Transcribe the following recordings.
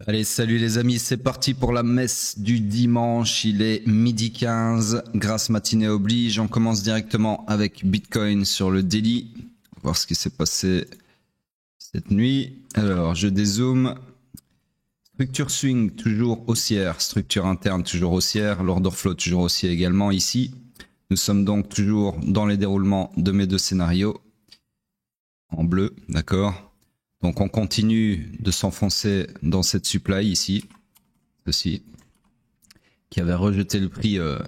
Allez, salut les amis, c'est parti pour la messe du dimanche. Il est midi 15, grasse matinée oblige. On commence directement avec Bitcoin sur le daily. On va voir ce qui s'est passé cette nuit. Alors, je dézoome. Structure swing, toujours haussière. Structure interne, toujours haussière. L'order flow, toujours haussier également ici. Nous sommes donc toujours dans les déroulements de mes deux scénarios. En bleu, d'accord. Donc on continue de s'enfoncer dans cette supply ici, ceci, qui avait rejeté le prix à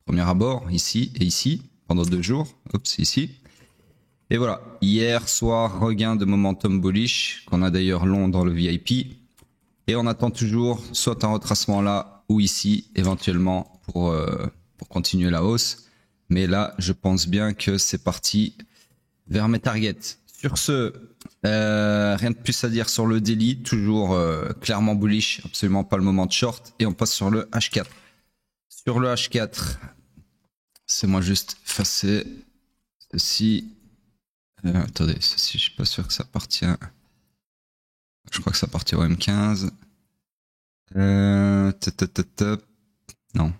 premier abord, ici et ici, pendant 2 jours, oups, ici. Et voilà, hier soir, regain de momentum bullish, qu'on a d'ailleurs long dans le VIP, et on attend toujours soit un retracement là ou ici, éventuellement, pour continuer la hausse. Mais là, je pense bien que c'est parti vers mes targets. Sur ce, rien de plus à dire sur le daily, toujours clairement bullish, absolument pas le moment de short, et on passe sur le H4. Sur le H4, c'est moi juste effacer ceci. Attendez, ceci, je suis pas sûr que ça appartient. Je crois que ça appartient au M15. Non,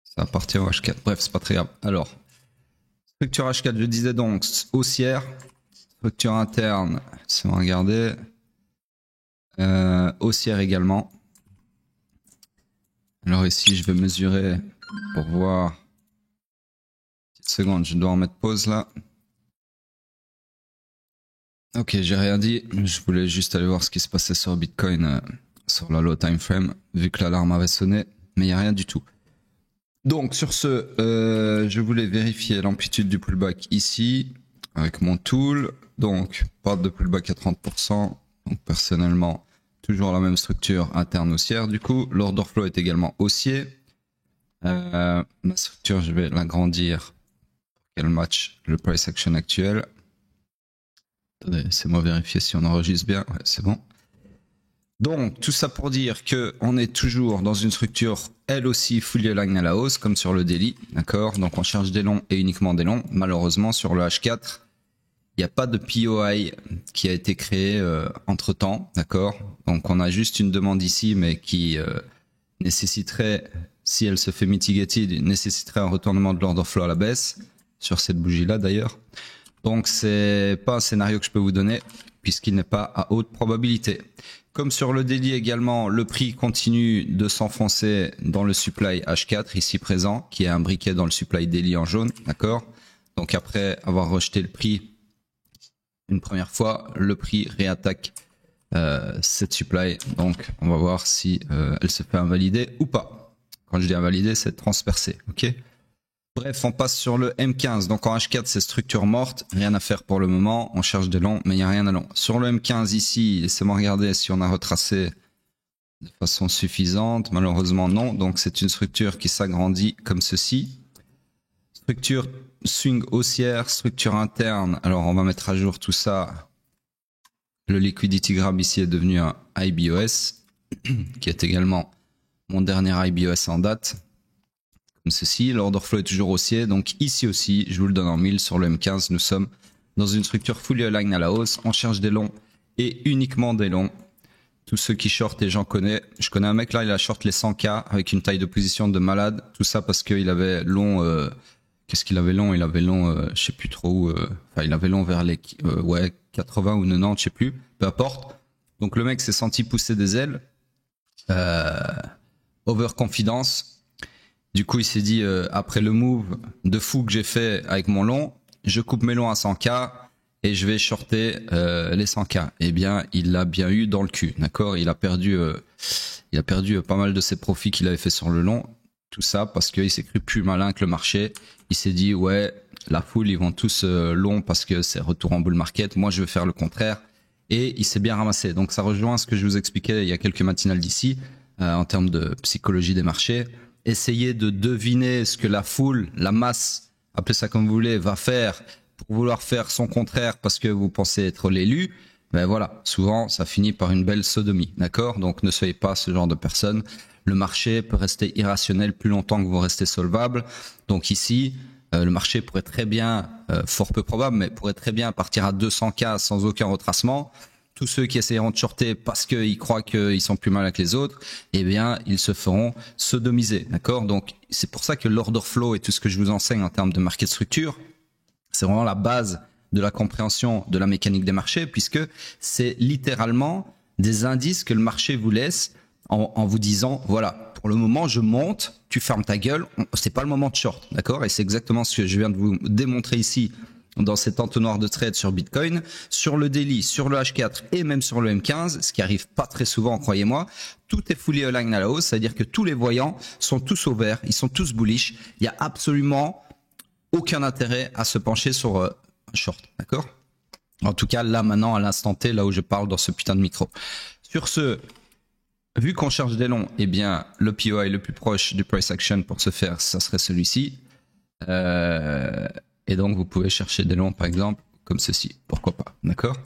ça appartient au H4. Bref, c'est pas très grave. Alors, structure H4, je disais donc haussière. Structure interne, si on regarder, haussière également. Alors ici, je vais mesurer pour voir. Petite seconde, je dois en mettre pause là. Ok, j'ai rien dit. Je voulais juste aller voir ce qui se passait sur Bitcoin sur la low time frame, vu que l'alarme avait sonné, mais il n'y a rien du tout. Donc sur ce, je voulais vérifier l'amplitude du pullback ici avec mon tool. Donc, pas de pullback à 30%. Donc, personnellement, toujours la même structure interne haussière. Du coup, l'order flow est également haussier. Ma structure, je vais l'agrandir pour qu'elle match le price action actuel. Attendez, laissez-moi vérifier si on enregistre bien. Ouais, c'est bon. Donc, tout ça pour dire que on est toujours dans une structure, elle aussi, fully aligned à la hausse, comme sur le daily. D'accord? Donc, on cherche des longs et uniquement des longs. Malheureusement, sur le H4, il n'y a pas de POI qui a été créé entre temps, d'accord? Donc on a juste une demande ici, mais qui nécessiterait, si elle se fait mitigated, nécessiterait un retournement de l'order flow à la baisse, sur cette bougie-là d'ailleurs. Donc c'est pas un scénario que je peux vous donner, puisqu'il n'est pas à haute probabilité. Comme sur le daily également, le prix continue de s'enfoncer dans le supply H4, ici présent, qui est un briquet dans le supply daily en jaune, d'accord? Donc après avoir rejeté le prix une première fois, le prix réattaque cette supply. Donc, on va voir si elle se fait invalider ou pas. Quand je dis invalider, c'est transpercer. Ok. Bref, on passe sur le M15. Donc, en H4, c'est structure morte. Rien à faire pour le moment. On cherche des longs, mais il n'y a rien à long. Sur le M15 ici, laissez-moi regarder si on a retracé de façon suffisante. Malheureusement, non. Donc, c'est une structure qui s'agrandit comme ceci. Structure swing haussière, structure interne. Alors, on va mettre à jour tout ça. Le liquidity grab ici est devenu un IBOS, qui est également mon dernier IBOS en date. Comme ceci, l'order flow est toujours haussier. Donc ici aussi, je vous le donne en 1000 sur le M15. Nous sommes dans une structure fully aligned à la hausse. On cherche des longs et uniquement des longs. Tous ceux qui shortent, et j'en connais. Je connais un mec là, il a short les 100K avec une taille de position de malade. Tout ça parce qu'il avait long... Qu'est-ce qu'il avait long? Il avait long, je sais plus trop où. Enfin, il avait long vers les 80 ou 90, je sais plus. Peu importe. Donc le mec s'est senti pousser des ailes. Overconfidence. Du coup, il s'est dit, après le move de fou que j'ai fait avec mon long, je coupe mes longs à 100K et je vais shorter les 100K. Eh bien, il l'a bien eu dans le cul, d'accord? Il a perdu pas mal de ses profits qu'il avait fait sur le long. Tout ça parce qu'il s'est cru plus malin que le marché. Il s'est dit, ouais, la foule, ils vont tous long parce que c'est retour en bull market. Moi, je vais faire le contraire. Et il s'est bien ramassé. Donc, ça rejoint ce que je vous expliquais il y a quelques matinales d'ici, en termes de psychologie des marchés. Essayez de deviner ce que la foule, la masse, appelez ça comme vous voulez, va faire pour vouloir faire son contraire parce que vous pensez être l'élu. Ben voilà, souvent, ça finit par une belle sodomie, d'accord? Donc, ne soyez pas ce genre de personne. Le marché peut rester irrationnel plus longtemps que vous restez solvable. Donc ici, le marché pourrait très bien, fort peu probable, mais pourrait très bien partir à 200K sans aucun retracement. tous ceux qui essayeront de shorter parce qu'ils croient qu'ils sont plus malins que les autres, eh bien, ils se feront sodomiser, d'accord? Donc, c'est pour ça que l'order flow et tout ce que je vous enseigne en termes de market structure, c'est vraiment la base de la compréhension de la mécanique des marchés, puisque c'est littéralement des indices que le marché vous laisse en vous disant, voilà, pour le moment, je monte, tu fermes ta gueule, c'est pas le moment de short, d'accord? Et c'est exactement ce que je viens de vous démontrer ici dans cet entonnoir de trade sur Bitcoin, sur le daily, sur le H4 et même sur le M15, ce qui arrive pas très souvent, croyez-moi. Tout est fully aligned à la hausse, c'est-à-dire que tous les voyants sont tous au vert, ils sont tous bullish. Il y a absolument aucun intérêt à se pencher sur un short, d'accord? En tout cas, là maintenant, à l'instant T, là où je parle dans ce putain de micro. Sur ce, vu qu'on cherche des longs, eh bien, le POI le plus proche du price action pour ce faire, ça serait celui-ci. Et donc, vous pouvez chercher des longs, par exemple, comme ceci. Pourquoi pas, d'accord?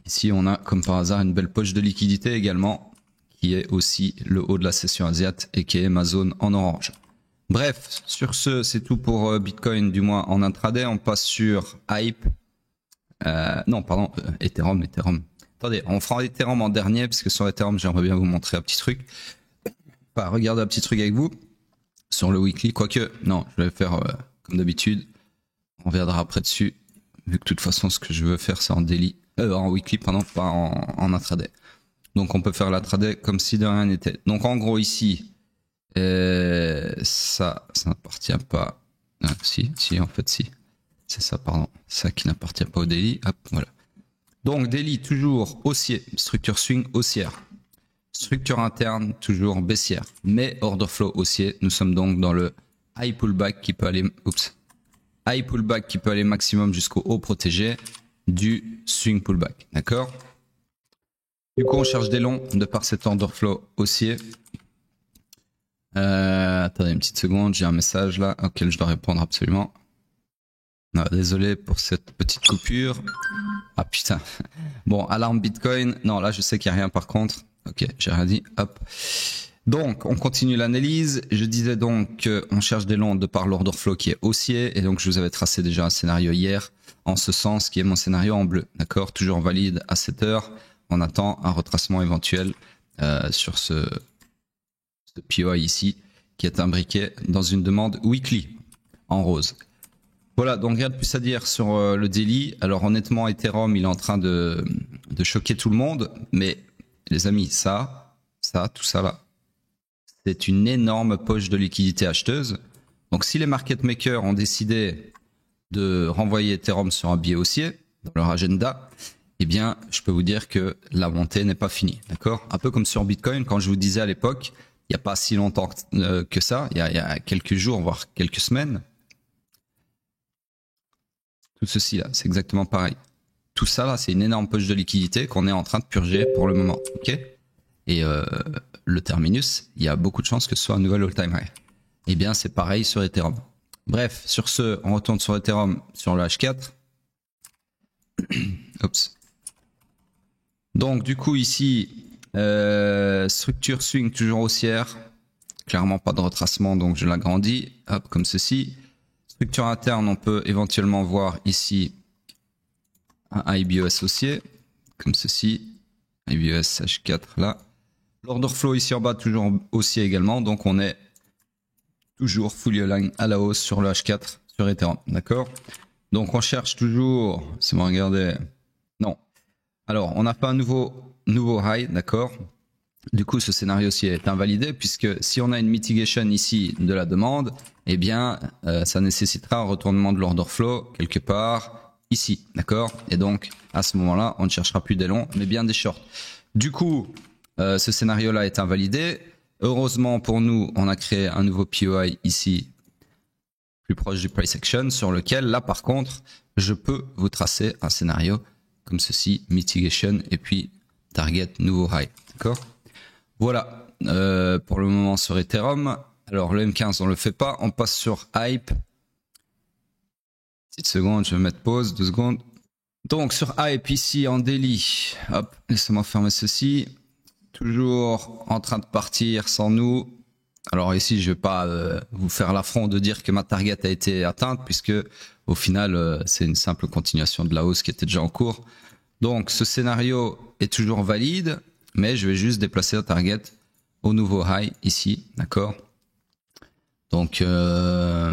Ici, on a, comme par hasard, une belle poche de liquidité également, qui est aussi le haut de la session asiate et qui est ma zone en orange. Bref, sur ce, c'est tout pour Bitcoin, du moins en intraday. On passe sur Hype. Non, pardon, Ethereum. Attendez, on fera Ethereum en dernier, parce que sur Ethereum, j'aimerais bien vous montrer un petit truc. Enfin, regardez un petit truc avec vous. Sur le weekly, quoique, non, je vais faire comme d'habitude. On reviendra après dessus, vu que de toute façon, ce que je veux faire, c'est en daily, en weekly, pardon, pas en intraday. Donc, on peut faire l'intraday comme si de rien n'était. Donc, en gros, ici, ça n'appartient pas. Ah, si, en fait, si. C'est ça, pardon. Ça qui n'appartient pas au daily. Hop, voilà. Donc, daily, toujours haussier, structure swing haussière. Structure interne, toujours baissière, mais order flow haussier. Nous sommes donc dans le high pullback qui peut aller, high pullback qui peut aller maximum jusqu'au haut protégé du swing pullback, d'accord? Du coup, on cherche des longs de par cet order flow haussier. Attendez une petite seconde, j'ai un message là auquel je dois répondre absolument. Non, désolé pour cette petite coupure. Ah putain. Bon, alarme Bitcoin. Non, là je sais qu'il n'y a rien par contre. Ok, j'ai rien dit. Hop. Donc, on continue l'analyse. Je disais donc qu'on cherche des longs de par l'order flow qui est haussier. Et donc, je vous avais tracé déjà un scénario hier en ce sens, qui est mon scénario en bleu. D'accord? Toujours valide à 7 heures. On attend un retracement éventuel sur ce POI ici, qui est imbriqué dans une demande weekly en rose. Voilà, donc rien de plus à dire sur le daily. Alors honnêtement, Ethereum, il est en train de choquer tout le monde. Mais les amis, tout ça là, c'est une énorme poche de liquidité acheteuse. Donc si les market makers ont décidé de renvoyer Ethereum sur un biais haussier dans leur agenda, eh bien, je peux vous dire que la montée n'est pas finie. D'accord? Un peu comme sur Bitcoin, quand je vous disais à l'époque, il n'y a pas si longtemps que ça, il y a quelques jours, voire quelques semaines. Tout ceci là, c'est exactement pareil. Tout ça là, c'est une énorme poche de liquidité qu'on est en train de purger pour le moment. Ok? Et le terminus, il y a beaucoup de chances que ce soit un nouvel all-time high. Eh bien, c'est pareil sur Ethereum. Bref, sur ce, on retourne sur Ethereum, sur le H4. Oups. Donc, du coup, ici, structure swing toujours haussière. Clairement pas de retracement, donc je l'agrandis. Hop, comme ceci. Structure interne, on peut éventuellement voir ici un IBOS haussier, comme ceci. IBOS H4 là. L'order flow ici en bas, toujours haussier également. Donc, on est toujours fully aligned à la hausse sur le H4 sur Ethereum. D'accord? Donc, on cherche toujours, si vous regardez, non. Alors, on n'a pas un nouveau high, d'accord? Du coup, ce scénario-ci est invalidé puisque si on a une mitigation ici de la demande, eh bien, ça nécessitera un retournement de l'order flow quelque part ici, d'accord? Et donc, à ce moment-là, on ne cherchera plus des longs, mais bien des shorts. Du coup, ce scénario-là est invalidé. Heureusement pour nous, on a créé un nouveau POI ici, plus proche du price action, sur lequel, là par contre, je peux vous tracer un scénario comme ceci, mitigation et puis target nouveau high, d'accord? Voilà, pour le moment sur Ethereum. Alors le M15 on le fait pas, on passe sur Hype. Petite seconde, je vais mettre pause, 2 secondes. Donc sur Hype ici en daily, hop, laissez-moi fermer ceci. Toujours en train de partir sans nous. Alors ici, je vais pas vous faire l'affront de dire que ma target a été atteinte, puisque au final, c'est une simple continuation de la hausse qui était déjà en cours. Donc ce scénario est toujours valide, mais je vais juste déplacer la target au nouveau high ici, d'accord? Donc ce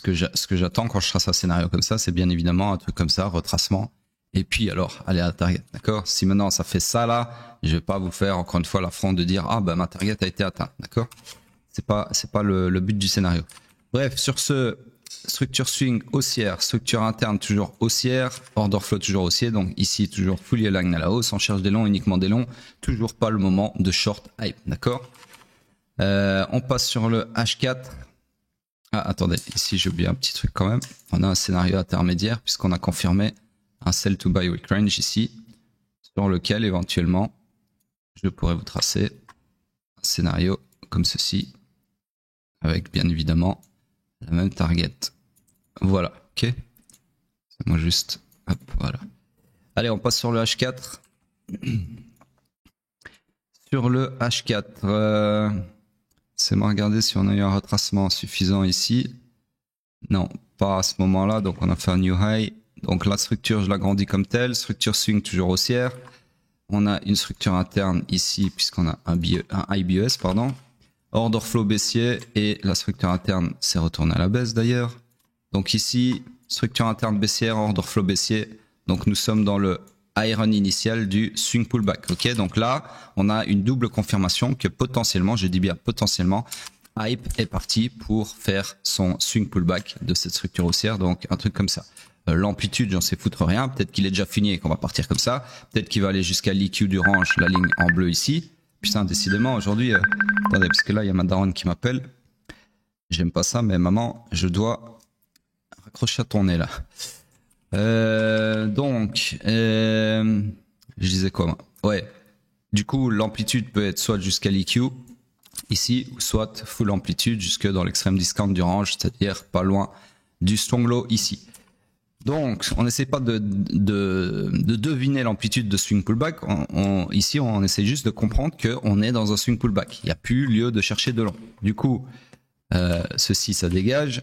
que j'attends quand je trace un scénario comme ça, c'est bien évidemment un truc comme ça, retracement. Et puis alors, aller à la target, d'accord? Si maintenant ça fait ça là, je vais pas vous faire encore une fois l'affront de dire ah bah ma target a été atteinte, d'accord? C'est pas le but du scénario. Bref, sur ce, structure swing haussière, structure interne toujours haussière, order flow toujours haussier, donc ici toujours fully aligned à la hausse, on cherche des longs, uniquement des longs, toujours pas le moment de short hype, d'accord? On passe sur le H4. Ah attendez, ici j'ai oublié un petit truc quand même. On a un scénario intermédiaire puisqu'on a confirmé un sell to buy week range ici, sur lequel éventuellement je pourrais vous tracer un scénario comme ceci, avec bien évidemment la même target. Voilà, ok. Moi juste, hop, voilà. Allez, on passe sur le H4. Sur le H4, c'est moi regarder si on a eu un retracement suffisant ici. Non, pas à ce moment-là, donc on a fait un new high. Donc la structure, je l'agrandis comme telle. Structure swing toujours haussière. On a une structure interne ici, puisqu'on a un IBES, pardon. Order flow baissier et la structure interne s'est retournée à la baisse d'ailleurs. Donc ici, structure interne baissière, order flow baissier. Donc nous sommes dans le iron initial du swing pullback. Ok, donc là, on a une double confirmation que potentiellement, je dis bien potentiellement, hype est parti pour faire son swing pullback de cette structure haussière. Donc un truc comme ça. L'amplitude, j'en sais foutre rien. Peut-être qu'il est déjà fini et qu'on va partir comme ça. Peut-être qu'il va aller jusqu'à l'EQ du range, la ligne en bleu ici. Putain, décidément, aujourd'hui, attendez, parce que là, il y a ma daronne qui m'appelle. J'aime pas ça, mais maman, je dois raccrocher à ton nez, là. Je disais quoi, moi? Ouais. Du coup, l'amplitude peut être soit jusqu'à l'EQ, ici, ou soit full amplitude jusque dans l'extrême discount du range, c'est-à-dire pas loin du strong low ici. Donc, on n'essaie pas de deviner l'amplitude de swing pullback. Ici, on essaie juste de comprendre qu'on est dans un swing pullback. Il n'y a plus lieu de chercher de long. Du coup, ceci, ça dégage.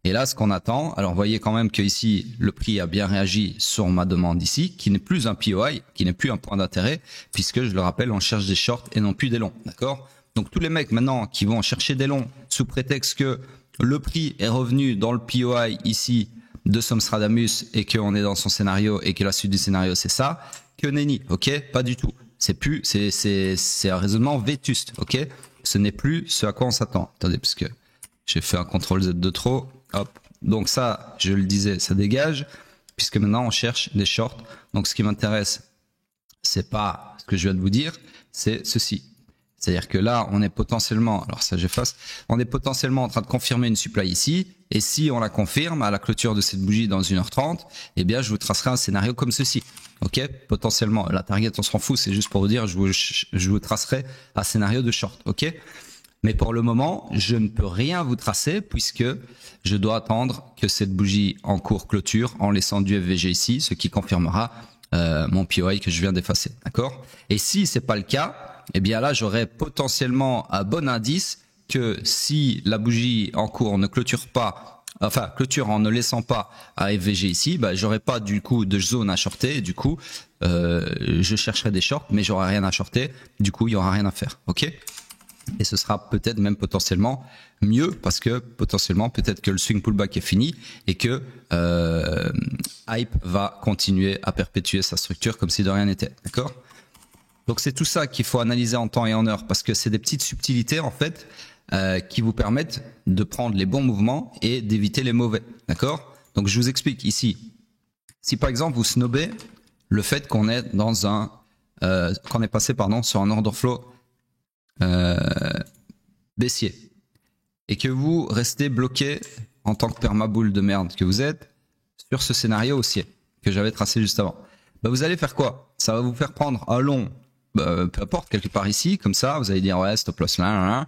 Et là, ce qu'on attend, alors vous voyez quand même que ici, le prix a bien réagi sur ma demande ici, qui n'est plus un POI, qui n'est plus un point d'intérêt, puisque je le rappelle, on cherche des shorts et non plus des longs. D'accord? Donc tous les mecs maintenant qui vont chercher des longs sous prétexte que le prix est revenu dans le POI ici, de Somstradamus et qu'on est dans son scénario et que la suite du scénario c'est ça, que nenni, ok? Pas du tout. C'est un raisonnement vétuste, ok? Ce n'est plus ce à quoi on s'attend. Attendez, parce que j'ai fait un CTRL Z de trop, hop. Donc ça, je le disais, ça dégage, puisque maintenant on cherche des shorts. Donc ce qui m'intéresse, c'est pas ce que je viens de vous dire, c'est ceci. C'est-à-dire que là, on est potentiellement, alors ça j'efface, on est potentiellement en train de confirmer une supply ici, et si on la confirme à la clôture de cette bougie dans 1h30, eh bien je vous tracerai un scénario comme ceci. Ok, potentiellement, la target on s'en fout, c'est juste pour vous dire, je vous tracerai un scénario de short, ok. Mais pour le moment, je ne peux rien vous tracer puisque je dois attendre que cette bougie en cours clôture en laissant du FVG ici, ce qui confirmera mon POI que je viens d'effacer, d'accord. Et si c'est pas le cas, eh bien là, j'aurais potentiellement un bon indice que si la bougie en cours ne clôture pas, enfin clôture en ne laissant pas un FVG ici, bah, j'aurais pas du coup de zone à shorter. Et du coup, je chercherai des shorts, mais j'aurai rien à shorter. Du coup, il y aura rien à faire, ok. Et ce sera peut-être même potentiellement mieux parce que potentiellement peut-être que le swing pullback est fini et que Hype va continuer à perpétuer sa structure comme si de rien n'était, d'accord. Donc c'est tout ça qu'il faut analyser en temps et en heure parce que c'est des petites subtilités en fait qui vous permettent de prendre les bons mouvements et d'éviter les mauvais, d'accord. Donc je vous explique ici. Si par exemple vous snobez le fait qu'on est dans un qu'on est passé sur un order flow baissier et que vous restez bloqué en tant que permaboule de merde que vous êtes sur ce scénario haussier que j'avais tracé juste avant, bah vous allez faire quoi? Ça va vous faire prendre un long, peu importe, quelque part ici, comme ça, vous allez dire ouais stop loss là,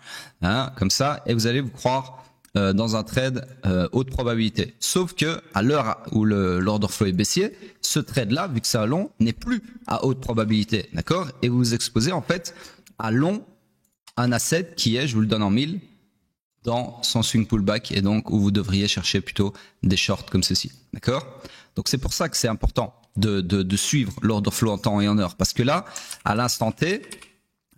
comme ça, et vous allez vous croire dans un trade haute probabilité. Sauf que à l'heure où l'order flow est baissier, ce trade là, vu que c'est un long, n'est plus à haute probabilité, d'accord, et vous vous exposez en fait à long un asset qui est, je vous le donne en 1000, dans son swing pullback et donc où vous devriez chercher plutôt des shorts comme ceci. D'accord? Donc c'est pour ça que c'est important de suivre l'order flow en temps et en heure. Parce que là, à l'instant T,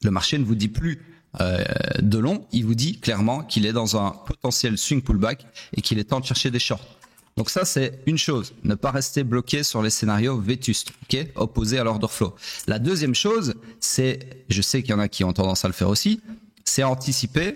le marché ne vous dit plus de long, il vous dit clairement qu'il est dans un potentiel swing pullback et qu'il est temps de chercher des shorts. Donc ça, c'est une chose, ne pas rester bloqué sur les scénarios vétustes, ok, opposés à l'order flow. La deuxième chose, c'est, je sais qu'il y en a qui ont tendance à le faire aussi, c'est anticiper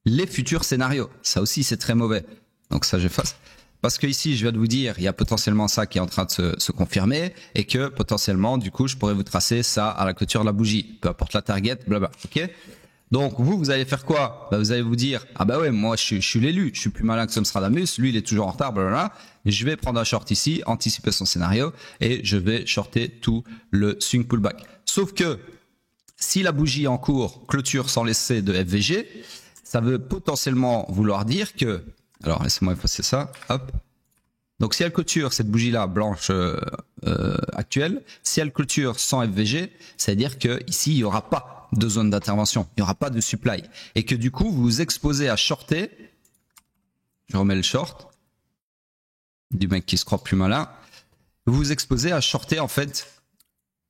les futurs scénarios. Ça aussi, c'est très mauvais. Donc ça, j'efface. Parce que ici, je viens de vous dire, il y a potentiellement ça qui est en train de se confirmer et que potentiellement, du coup, je pourrais vous tracer ça à la clôture de la bougie, peu importe la target, blablabla, ok? Donc vous allez faire quoi? Vous allez vous dire, ah bah ouais, moi je suis l'élu, je suis plus malin que Nostradamus, lui il est toujours en retard, blablabla. Je vais prendre un short ici, anticiper son scénario et je vais shorter tout le swing pullback. Sauf que si la bougie en cours clôture sans laisser de FVG, ça veut potentiellement vouloir dire que, alors laissez-moi effacer ça, hop. Donc si elle clôture cette bougie-là blanche actuelle, si elle clôture sans FVG, ça veut dire que ici il y aura pas de zone d'intervention, il n'y aura pas de supply et que du coup vous vous exposez à shorter. Je remets le short du mec qui se croit plus malin. Vous vous exposez à shorter en fait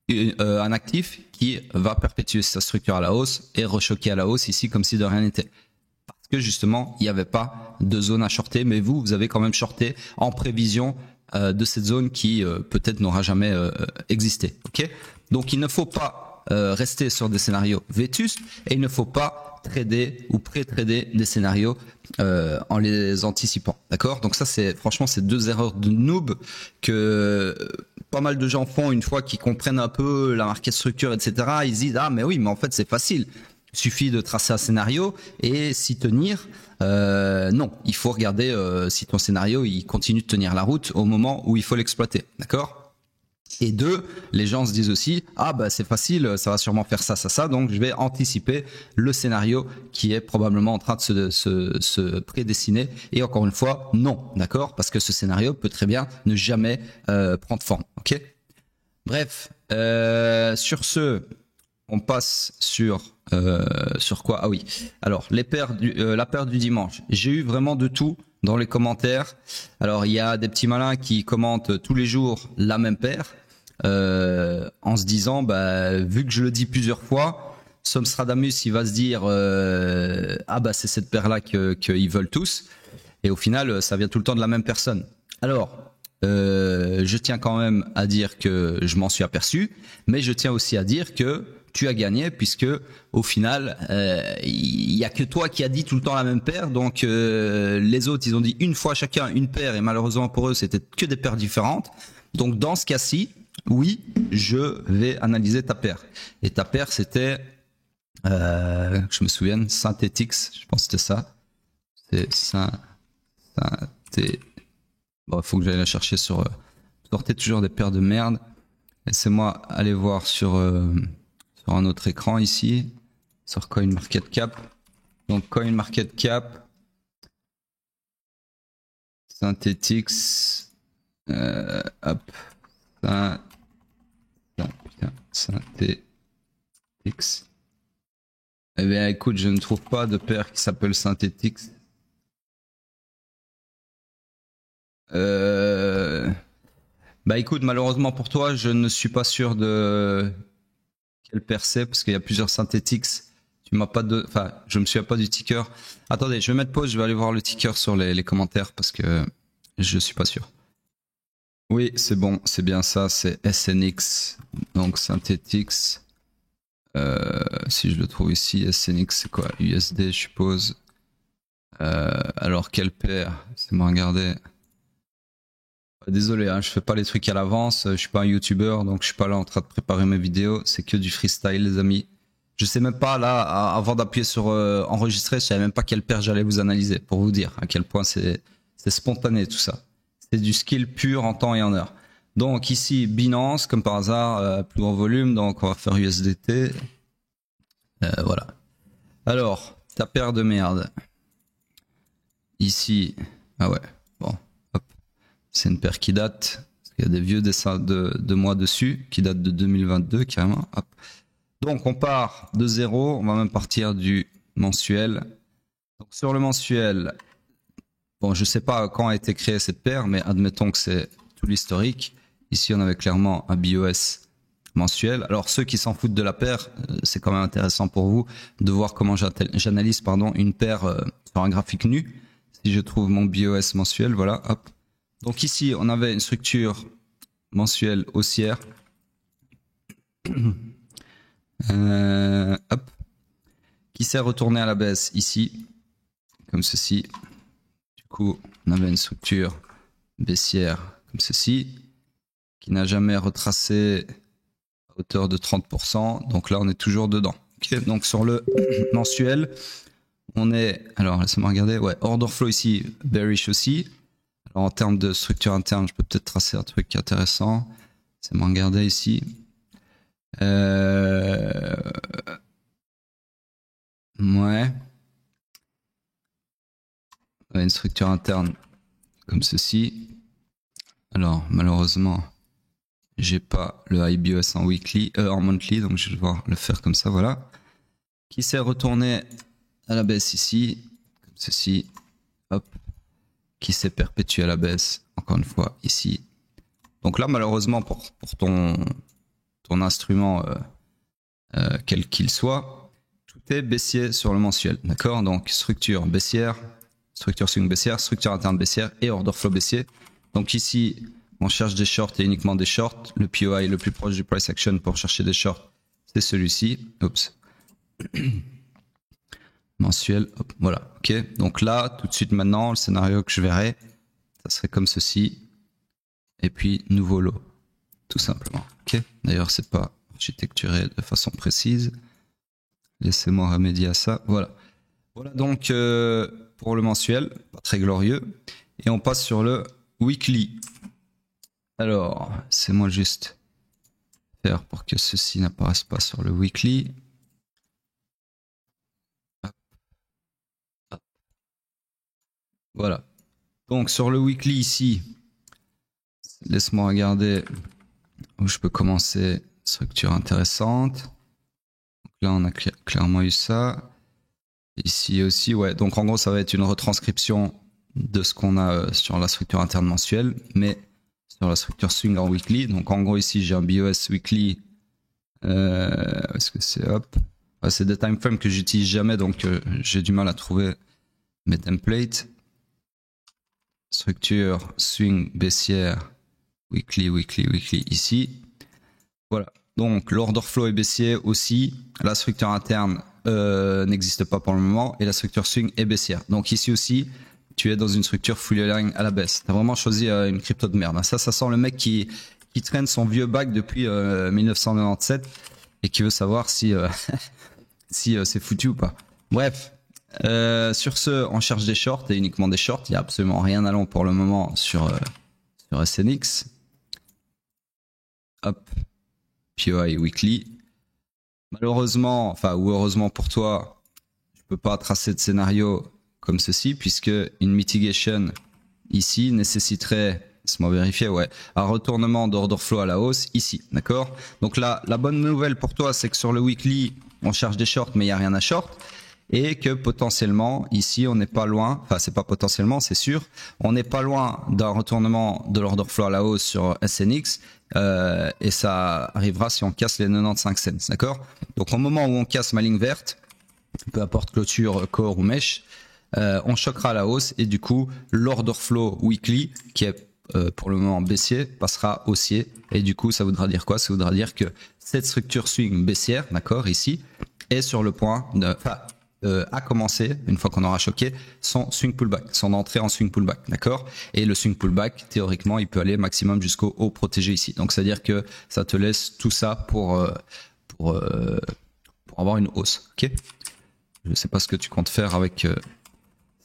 un actif qui va perpétuer sa structure à la hausse et rechoquer à la hausse ici comme si de rien n'était. Parce que justement, il n'y avait pas de zone à shorter, mais vous avez quand même shorté en prévision de cette zone qui peut-être n'aura jamais existé. Ok? Donc il ne faut pas rester sur des scénarios vétustes et il ne faut pas trader ou pré-trader des scénarios en les anticipant. D'accord? Donc ça, c'est franchement, c'est deux erreurs de noob que pas mal de gens font une fois qu'ils comprennent un peu la market structure, etc. Ils se disent, ah mais oui, mais en fait c'est facile. Il suffit de tracer un scénario et s'y tenir. Non, il faut regarder si ton scénario il continue de tenir la route au moment où il faut l'exploiter. D'accord? Et deux, les gens se disent aussi, ah bah c'est facile, ça va sûrement faire ça, ça, ça, donc je vais anticiper le scénario qui est probablement en train de se prédessiner. Et encore une fois, non, d'accord? Parce que ce scénario peut très bien ne jamais prendre forme, ok? Bref, sur ce, on passe sur quoi? Ah oui, alors les paires la paire du dimanche. J'ai eu vraiment de tout dans les commentaires. Alors il y a des petits malins qui commentent tous les jours la même paire. En se disant, bah, vu que je le dis plusieurs fois, Nostradamus il va se dire ah bah c'est cette paire là qu'ils veulent tous, et au final ça vient tout le temps de la même personne. Alors je tiens quand même à dire que je m'en suis aperçu, mais je tiens aussi à dire que tu as gagné, puisque au final il y a que toi qui as dit tout le temps la même paire, donc les autres ils ont dit une fois chacun une paire et malheureusement pour eux c'était que des paires différentes. Donc dans ce cas-ci, oui, je vais analyser ta paire. Et ta paire, c'était, je me souviens, Synthetix, je pense que c'était ça. C'est Synthé. Bon, il faut que j'aille la chercher sur. Sortez toujours des paires de merde. Laissez-moi aller voir sur un autre écran ici, sur CoinMarketCap. Donc CoinMarketCap, Synthetix, hop. Synthetix. Eh bien, écoute, je ne trouve pas de paire qui s'appelle Synthetix. Bah écoute, malheureusement pour toi, je ne suis pas sûr de quelle paire c'est, parce qu'il y a plusieurs Synthetix. Tu m'as pas de, enfin, je me souviens pas du ticker. Attendez, je vais mettre pause, je vais aller voir le ticker sur les commentaires parce que je suis pas sûr. Oui, c'est bon, c'est bien ça, c'est SNX, donc Synthetix. Si je le trouve ici, SNX c'est quoi? USD je suppose. Alors quelle paire? C'est moi regarder. Désolé, hein, je fais pas les trucs à l'avance, je suis pas un youtubeur, donc je suis pas là en train de préparer mes vidéos, c'est que du freestyle les amis. Je sais même pas là, avant d'appuyer sur enregistrer, je savais même pas quelle paire j'allais vous analyser, pour vous dire à quel point c'est spontané tout ça. C'est du skill pur en temps et en heure. Donc ici Binance, comme par hasard, plus gros volume, donc on va faire USDT. Voilà. Alors, ta paire de merde. Ici, ah ouais, bon, hop. C'est une paire qui date, il y a des vieux dessins de moi dessus, qui datent de 2022 carrément, hop. Donc on part de 0, on va même partir du mensuel. Donc sur le mensuel, bon, je sais pas quand a été créée cette paire, mais admettons que c'est tout l'historique. Ici on avait clairement un BOS mensuel. Alors ceux qui s'en foutent de la paire, c'est quand même intéressant pour vous de voir comment j'analyse une paire sur un graphique nu. Si je trouve mon BOS mensuel, voilà, hop. Donc ici on avait une structure mensuelle haussière, hop, qui s'est retournée à la baisse ici, comme ceci. Du coup on avait une structure baissière comme ceci, qui n'a jamais retracé hauteur de 30%, donc là on est toujours dedans. Okay, donc sur le mensuel, on est, alors laissez-moi regarder, ouais, order flow ici, bearish aussi. Alors en termes de structure interne, je peux peut-être tracer un truc intéressant. Laissez-moi regarder ici. Ouais. Une structure interne comme ceci. Alors malheureusement, j'ai pas le IBOS en weekly, en monthly, donc je vais devoir le faire comme ça, voilà. Qui s'est retourné à la baisse ici, comme ceci, hop, qui s'est perpétué à la baisse, encore une fois, ici. Donc là, malheureusement, pour ton instrument, quel qu'il soit, tout est baissier sur le mensuel, d'accord? Donc structure baissière, structure swing baissière, structure interne baissière et order flow baissier. Donc ici, on cherche des shorts et uniquement des shorts. Le POI le plus proche du price action pour chercher des shorts, c'est celui-ci. Oups. Mensuel, hop, voilà. Ok. Donc là, tout de suite maintenant, le scénario que je verrai, ça serait comme ceci. Et puis nouveau lot, tout simplement. Ok. D'ailleurs, c'est pas architecturé de façon précise. Laissez-moi remédier à ça. Voilà. Voilà donc pour le mensuel, pas très glorieux. Et on passe sur le weekly. Alors, c'est moi juste faire pour que ceci n'apparaisse pas sur le weekly. Hop. Hop. Voilà. Donc sur le weekly ici, laisse-moi regarder où je peux commencer. Structure intéressante. Donc là, on a clairement eu ça. Ici aussi, ouais. Donc en gros, ça va être une retranscription de ce qu'on a sur la structure interne mensuelle, mais sur la structure swing en weekly. Donc en gros ici j'ai un BOS weekly. Est-ce que c'est hop, c'est des time frames que j'utilise jamais, donc j'ai du mal à trouver mes templates. Structure swing baissière weekly ici. Voilà. Donc l'order flow est baissier aussi. La structure interne n'existe pas pour le moment et la structure swing est baissière. Donc ici aussi, tu es dans une structure fully aligned à la baisse. Tu as vraiment choisi une crypto de merde. Ça sent le mec qui traîne son vieux bac depuis 1997 et qui veut savoir si, si c'est foutu ou pas. Bref, sur ce, on cherche des shorts et uniquement des shorts. Il n'y a absolument rien à long pour le moment sur SNX. Hop, POI Weekly. Malheureusement, enfin ou heureusement pour toi, je peux pas tracer de scénario comme ceci, puisque une mitigation ici nécessiterait, laisse-moi vérifier, ouais, un retournement d'order flow à la hausse ici, d'accord? Donc là, la bonne nouvelle pour toi, c'est que sur le weekly, on cherche des shorts, mais il n'y a rien à short, et que potentiellement, ici, on n'est pas loin, enfin c'est pas potentiellement, c'est sûr, on n'est pas loin d'un retournement de l'order flow à la hausse sur SNX, et ça arrivera si on casse les 95 cents, d'accord? Donc au moment où on casse ma ligne verte, peu importe clôture, core ou mesh, on choquera à la hausse et du coup l'order flow weekly qui est pour le moment baissier passera haussier et du coup ça voudra dire quoi? Ça voudra dire que cette structure swing baissière, d'accord, ici est sur le point de, à commencer une fois qu'on aura choqué son swing pullback, son entrée en swing pullback, d'accord, et le swing pullback théoriquement il peut aller maximum jusqu'au haut protégé ici, donc c'est à dire que ça te laisse tout ça pour avoir une hausse, ok? Je ne sais pas ce que tu comptes faire avec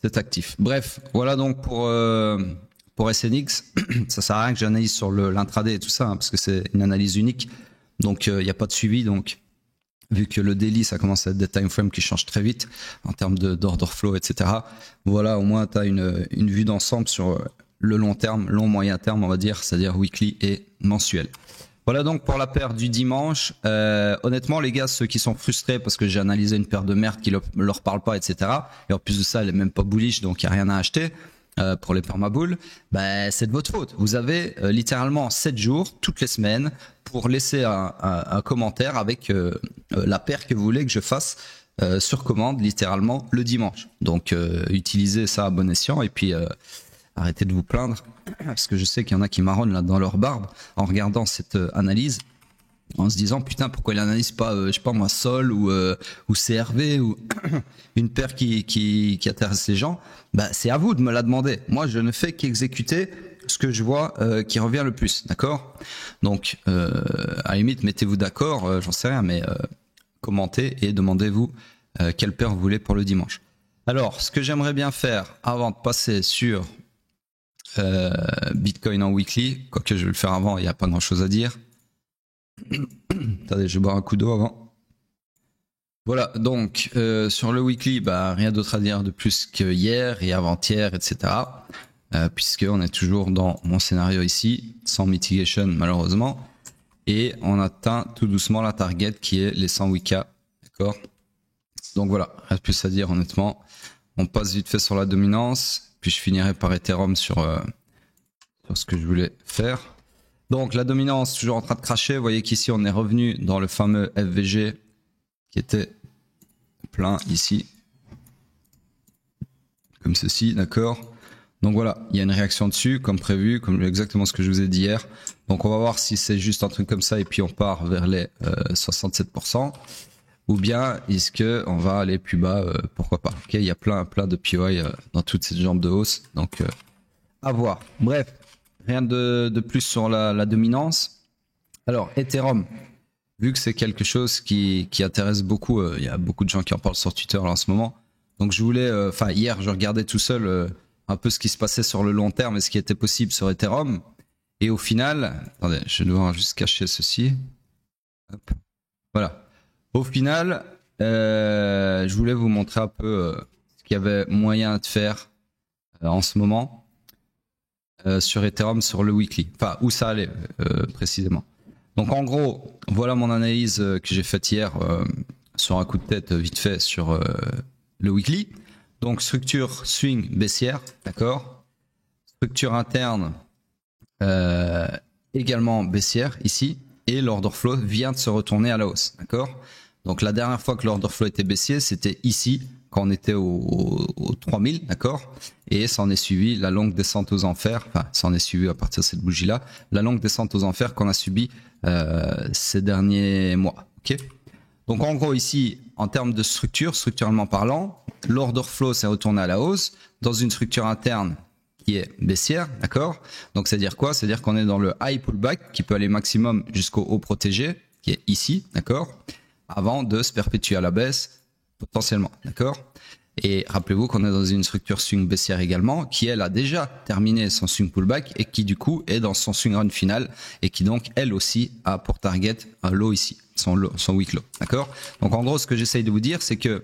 cet actif. Bref, voilà donc pour SNX. Ça sert à rien que j'analyse sur l'intraday et tout ça, hein, parce que c'est une analyse unique. Donc il n'y a pas de suivi. Donc vu que le daily, ça commence à être des time frames qui changent très vite en termes d'order flow, etc. Voilà, au moins tu as une vue d'ensemble sur le long terme, long moyen terme, on va dire, c'est-à-dire weekly et mensuel. Voilà donc pour la paire du dimanche. Honnêtement les gars, ceux qui sont frustrés parce que j'ai analysé une paire de merde qui leur parle pas, etc. Et en plus de ça, elle est même pas bullish, donc il y a rien à acheter pour les permaboules. Bah, c'est de votre faute. Vous avez littéralement 7 jours, toutes les semaines, pour laisser un commentaire avec la paire que vous voulez que je fasse sur commande, littéralement le dimanche. Donc utilisez ça à bon escient et puis arrêtez de vous plaindre, parce que je sais qu'il y en a qui marronnent là dans leur barbe en regardant cette analyse, en se disant putain pourquoi il analyse pas, je sais pas moi, Sol ou CRV ou une paire qui intéresse les gens. Bah c'est à vous de me la demander. Moi je ne fais qu'exécuter ce que je vois qui revient le plus, d'accord? Donc à la limite mettez-vous d'accord, j'en sais rien, mais commentez et demandez-vous quelle paire vous voulez pour le dimanche. Alors ce que j'aimerais bien faire avant de passer sur Bitcoin en weekly, quoique je vais le faire avant, il n'y a pas grand chose à dire. Attendez, je vais boire un coup d'eau avant. Voilà, donc sur le weekly, bah, rien d'autre à dire de plus que hier et avant-hier, etc. Puisqu'on est toujours dans mon scénario ici, sans mitigation malheureusement. Et on atteint tout doucement la target qui est les 100 Wika. D'accord? Donc voilà, rien de plus à dire honnêtement. On passe vite fait sur la dominance. Puis je finirai par Ethereum sur ce que je voulais faire. Donc la dominance toujours en train de cracher. Vous voyez qu'ici on est revenu dans le fameux FVG qui était plein ici. Comme ceci, d'accord. Donc voilà, il y a une réaction dessus comme prévu, comme exactement ce que je vous ai dit hier. Donc on va voir si c'est juste un truc comme ça et puis on part vers les 67%. Ou bien est-ce que on va aller plus bas, pourquoi pas. Ok, il y a plein de POI dans toutes ces jambes de hausse, donc à voir. Bref, rien de plus sur la dominance. Alors Ethereum, vu que c'est quelque chose qui intéresse beaucoup, il y a beaucoup de gens qui en parlent sur Twitter là, en ce moment. Donc je voulais, hier je regardais tout seul un peu ce qui se passait sur le long terme et ce qui était possible sur Ethereum. Et au final, attendez, je vais devoir juste cacher ceci. Hop. Voilà. Au final, je voulais vous montrer un peu ce qu'il y avait moyen de faire en ce moment sur Ethereum, sur le weekly. Enfin, où ça allait précisément. Donc en gros, voilà mon analyse que j'ai faite hier sur un coup de tête vite fait sur le weekly. Donc structure swing baissière, d'accord. Structure interne également baissière ici. Et l'order flow vient de se retourner à la hausse, d'accord? Donc la dernière fois que l'order flow était baissier, c'était ici, quand on était au 3000, d'accord? Et ça en est suivi la longue descente aux enfers, enfin ça en est suivi à partir de cette bougie-là, la longue descente aux enfers qu'on a subi ces derniers mois, ok? Donc en gros ici, en termes de structure, structurellement parlant, l'order flow s'est retourné à la hausse dans une structure interne qui est baissière, d'accord? Donc c'est-à-dire quoi? C'est-à-dire qu'on est dans le high pullback qui peut aller maximum jusqu'au haut protégé, qui est ici, d'accord? Avant de se perpétuer à la baisse, potentiellement, d'accord? Et rappelez-vous qu'on est dans une structure swing baissière également, qui elle a déjà terminé son swing pullback et qui du coup est dans son swing run final et qui donc elle aussi a pour target un low ici, son weak low, d'accord? Donc en gros, ce que j'essaye de vous dire, c'est que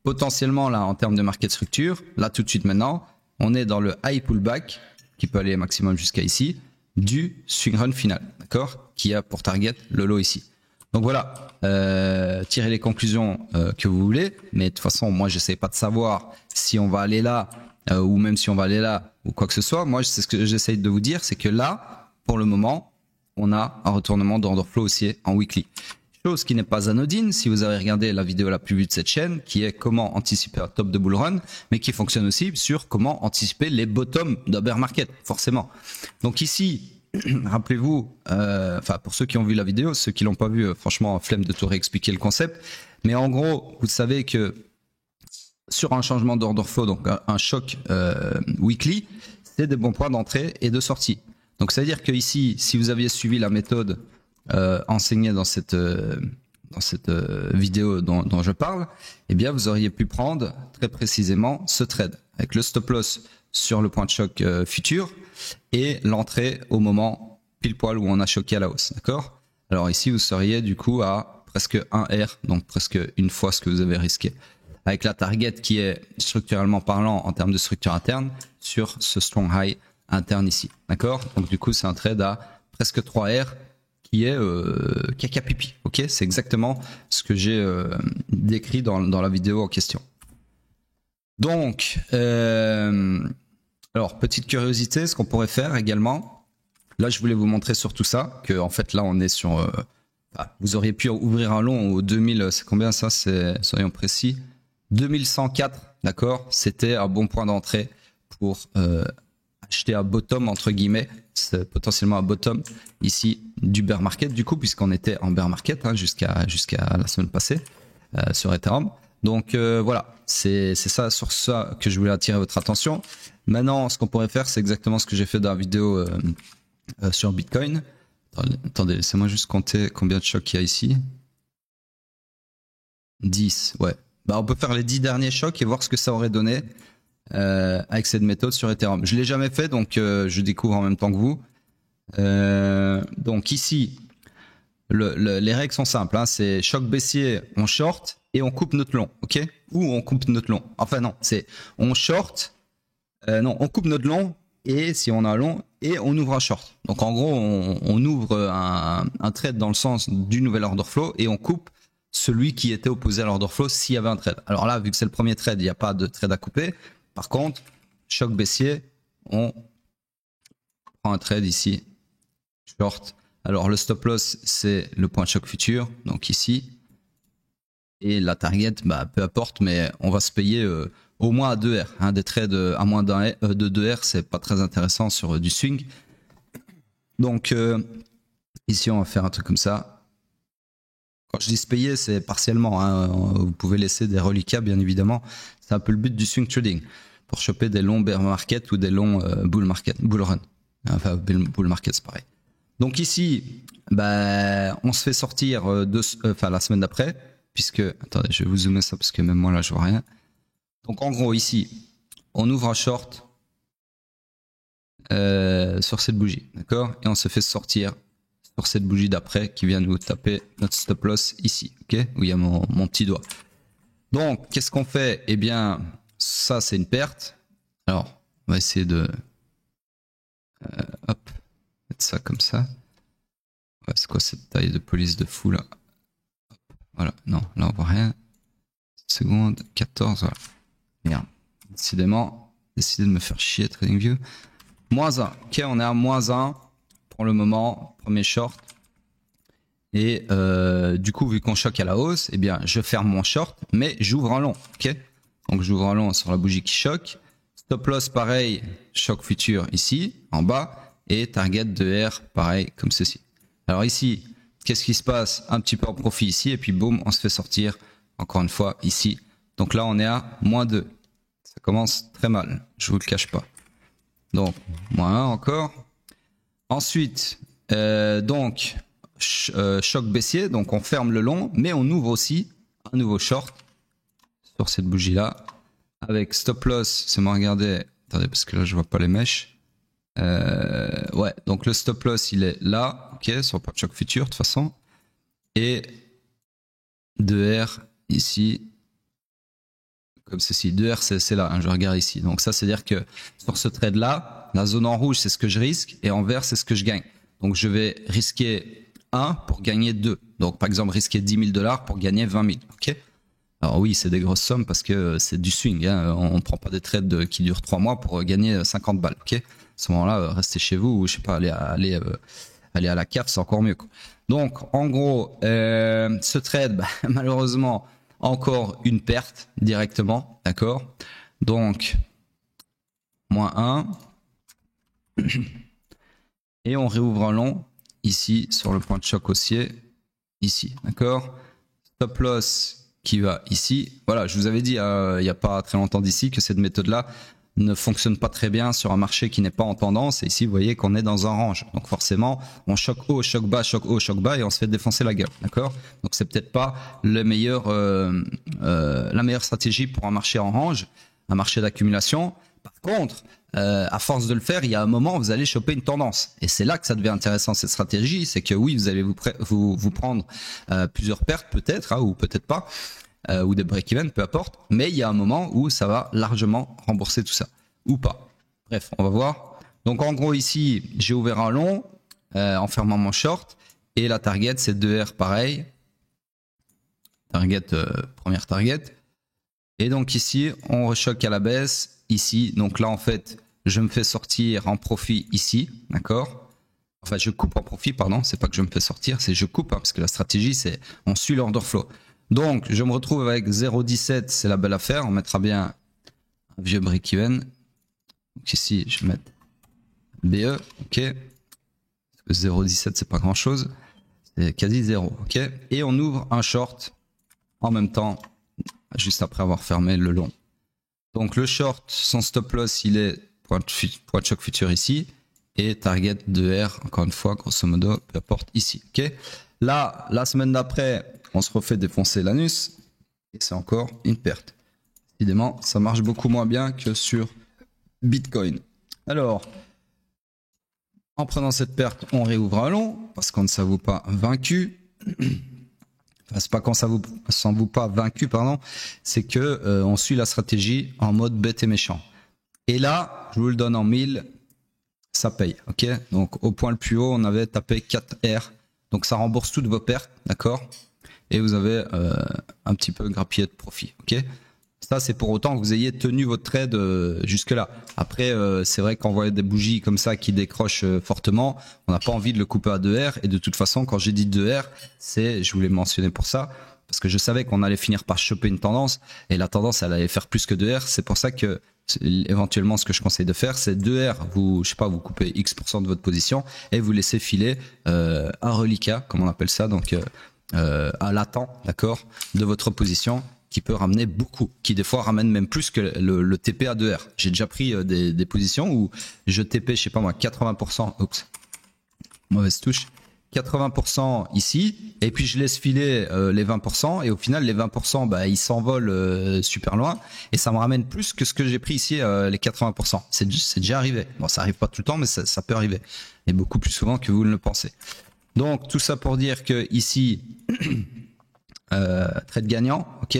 potentiellement là, en termes de market structure, là tout de suite maintenant, on est dans le high pullback, qui peut aller maximum jusqu'à ici, du swing run final, d'accord? Qui a pour target le low ici. Donc voilà, tirez les conclusions que vous voulez, mais de toute façon, moi, j'essaie pas de savoir si on va aller là, ou même si on va aller là, ou quoi que ce soit. Moi, c'est ce que j'essaie de vous dire, c'est que là, pour le moment, on a un retournement d'order flow haussier en weekly. Chose qui n'est pas anodine si vous avez regardé la vidéo la plus vue de cette chaîne, qui est comment anticiper un top de bull run, mais qui fonctionne aussi sur comment anticiper les bottoms d'un bear market, forcément. Donc ici, rappelez-vous, enfin pour ceux qui ont vu la vidéo, ceux qui l'ont pas vu, franchement, flemme de tout réexpliquer le concept. Mais en gros, vous savez que sur un changement d'order flow, donc un choc weekly, c'est des bons points d'entrée et de sortie. Donc ça veut dire que ici, si vous aviez suivi la méthode enseignée dans cette vidéo dont je parle, eh bien vous auriez pu prendre très précisément ce trade avec le stop loss sur le point de choc futur et l'entrée au moment pile poil où on a choqué à la hausse, d'accord? Alors ici vous seriez du coup à presque 1 R, donc presque une fois ce que vous avez risqué, avec la target qui est structurellement parlant en termes de structure interne sur ce strong high interne ici, d'accord? Donc du coup c'est un trade à presque 3 R qui est caca pipi. Ok, c'est exactement ce que j'ai décrit dans la vidéo en question. Donc, alors petite curiosité, ce qu'on pourrait faire également. Là, je voulais vous montrer surtout ça, que en fait là, on est sur. Vous auriez pu ouvrir un long au 2000. C'est combien ça? C'est, soyons précis, 2104. D'accord, c'était un bon point d'entrée pour acheter un bottom entre guillemets. C'est potentiellement un bottom ici du bear market du coup, puisqu'on était en bear market jusqu'à la semaine passée sur Ethereum. Donc voilà, c'est ça sur ça que je voulais attirer votre attention. Maintenant, ce qu'on pourrait faire, c'est exactement ce que j'ai fait dans la vidéo sur Bitcoin. Attendez, laissez-moi juste compter combien de chocs il y a ici. 10, ouais. Bah, on peut faire les 10 derniers chocs et voir ce que ça aurait donné avec cette méthode sur Ethereum. Je l'ai jamais fait, donc je découvre en même temps que vous. Donc ici, les règles sont simples. C'est choc baissier, on short et on coupe notre long, ok? Ou on coupe notre long. Enfin non, c'est on short, non, on coupe notre long et si on a un long et on ouvre un short. Donc en gros, on ouvre un trade dans le sens du nouvel order flow et on coupe celui qui était opposé à l'order flow s'il y avait un trade. Alors là, vu que c'est le premier trade, il n'y a pas de trade à couper. Par contre, choc baissier, on prend un trade ici, short. Alors le stop loss, c'est le point de choc futur, donc ici. Et la target, peu importe, mais on va se payer au moins à 2R. Des trades à moins de 2R, c'est pas très intéressant sur du swing. Donc ici, on va faire un truc comme ça. Quand je dis se payer, c'est partiellement. Vous pouvez laisser des reliquats, bien évidemment. C'est un peu le but du swing trading, pour choper des longs bear market ou des longs bull run. Enfin, bull market, c'est pareil. Donc ici, on se fait sortir la semaine d'après, puisque, attendez, je vais vous zoomer ça parce que même moi là, je vois rien. Donc en gros, ici, on ouvre un short sur cette bougie, d'accord? Et on se fait sortir sur cette bougie d'après qui vient nous taper notre stop loss ici, ok, où il y a mon petit doigt. Donc, qu'est-ce qu'on fait? Eh bien, ça, c'est une perte. Alors, on va essayer de mettre ça comme ça. Ouais, c'est quoi cette taille de police de fou là? Voilà, non, là on voit rien. Seconde, 14, voilà. Merde. Décidément, décidé de me faire chier, TradingView. -1. Ok, on est à -1 pour le moment, premier short. Et du coup, vu qu'on choque à la hausse, eh bien, je ferme mon short, mais j'ouvre un long. Ok, donc j'ouvre un long sur la bougie qui choque. Stop loss, pareil, choc futur ici, en bas, et target de R, pareil, comme ceci. Alors ici, qu'est-ce qui se passe? Un petit peu en profit ici, et puis boum, on se fait sortir, encore une fois, ici. Donc là, on est à -2. Ça commence très mal, je vous le cache pas. Donc, -1 encore. Ensuite, choc baissier, donc on ferme le long, mais on ouvre aussi un nouveau short sur cette bougie là, avec stop loss, c'est moi regarder, attendez parce que là je vois pas les mèches. Ouais, donc le stop loss il est là, ok, sur le choc futur de toute façon, et 2R ici, comme ceci, 2R c'est là, je regarde ici, donc ça c'est à dire que sur ce trade là, la zone en rouge c'est ce que je risque, et en vert c'est ce que je gagne. Donc je vais risquer 1 pour gagner 2. Donc par exemple risquer 10 000 $ pour gagner 20 000. Ok. Alors oui, c'est des grosses sommes parce que c'est du swing. On ne prend pas des trades qui durent 3 mois pour gagner 50 balles. Ok. À ce moment-là, restez chez vous ou je sais pas, aller à la CAF, c'est encore mieux, quoi. Donc en gros, ce trade, malheureusement, encore une perte directement. D'accord. Donc -1. Et on réouvre un long ici sur le point de choc haussier, ici, d'accord? Stop loss qui va ici. Voilà, je vous avais dit il n'y a pas très longtemps d'ici que cette méthode-là ne fonctionne pas très bien sur un marché qui n'est pas en tendance. Et ici, vous voyez qu'on est dans un range. Donc forcément, on choque haut, choque bas, choque haut, choque bas et on se fait défoncer la gueule, d'accord? Donc c'est peut-être pas la meilleure stratégie pour un marché en range, un marché d'accumulation. Par contre, à force de le faire, il y a un moment où vous allez choper une tendance. Et c'est là que ça devient intéressant cette stratégie, c'est que oui, vous allez vous prendre plusieurs pertes peut-être, ou peut-être pas, ou des break-even, peu importe. Mais il y a un moment où ça va largement rembourser tout ça, ou pas. Bref, on va voir. Donc en gros ici, j'ai ouvert un long en fermant mon short. Et la target, c'est 2R pareil. Target, première target. Et donc ici, on rechoque à la baisse. Ici, donc là, en fait, je me fais sortir en profit ici. D'accord? Enfin, je coupe en profit, pardon. C'est pas que je me fais sortir, c'est je coupe. Hein, parce que la stratégie, c'est on suit l'order flow. Donc, je me retrouve avec 0,17. C'est la belle affaire. On mettra bien un vieux break-even. Donc ici, je vais mettre BE. OK? 0,17, c'est pas grand chose. C'est quasi 0. OK? Et on ouvre un short en même temps, juste après avoir fermé le long. Donc le short, son stop loss, il est point de choc futur ici. Et target 2R, encore une fois, grosso modo, peu importe ici. OK? Là, la semaine d'après, on se refait défoncer l'anus. Et c'est encore une perte. Évidemment, ça marche beaucoup moins bien que sur Bitcoin. Alors, en prenant cette perte, on réouvre un long parce qu'on ne s'avoue pas vaincu. Enfin, c'est pas qu'on s'en vaut pas vaincu, pardon. C'est que on suit la stratégie en mode bête et méchant. Et là, je vous le donne en 1000, ça paye. Ok. Donc au point le plus haut, on avait tapé 4R. Donc ça rembourse toutes vos pertes, d'accord. Et vous avez un petit peu grappillé de profit. Ok. Ça, c'est pour autant que vous ayez tenu votre trade jusque-là. Après, c'est vrai qu'on voit des bougies comme ça qui décrochent fortement. On n'a pas envie de le couper à 2R. Et de toute façon, quand j'ai dit 2R, je voulais mentionner pour ça, parce que je savais qu'on allait finir par choper une tendance. Et la tendance, elle allait faire plus que 2R. C'est pour ça que, éventuellement, ce que je conseille de faire, c'est 2R. Vous coupez X% de votre position et vous laissez filer un reliquat, comme on appelle ça, donc un latent, d'accord, de votre position, qui peut ramener beaucoup, qui des fois ramène même plus que le TP à 2R. J'ai déjà pris des positions où je TP, je sais pas moi, 80%, oups, mauvaise touche, 80% ici, et puis je laisse filer les 20%, et au final les 20%, bah, ils s'envolent super loin, et ça me ramène plus que ce que j'ai pris ici, les 80%. C'est déjà arrivé. Bon, ça arrive pas tout le temps, mais ça peut arriver, et beaucoup plus souvent que vous ne le pensez. Donc tout ça pour dire que ici, trade gagnant, ok,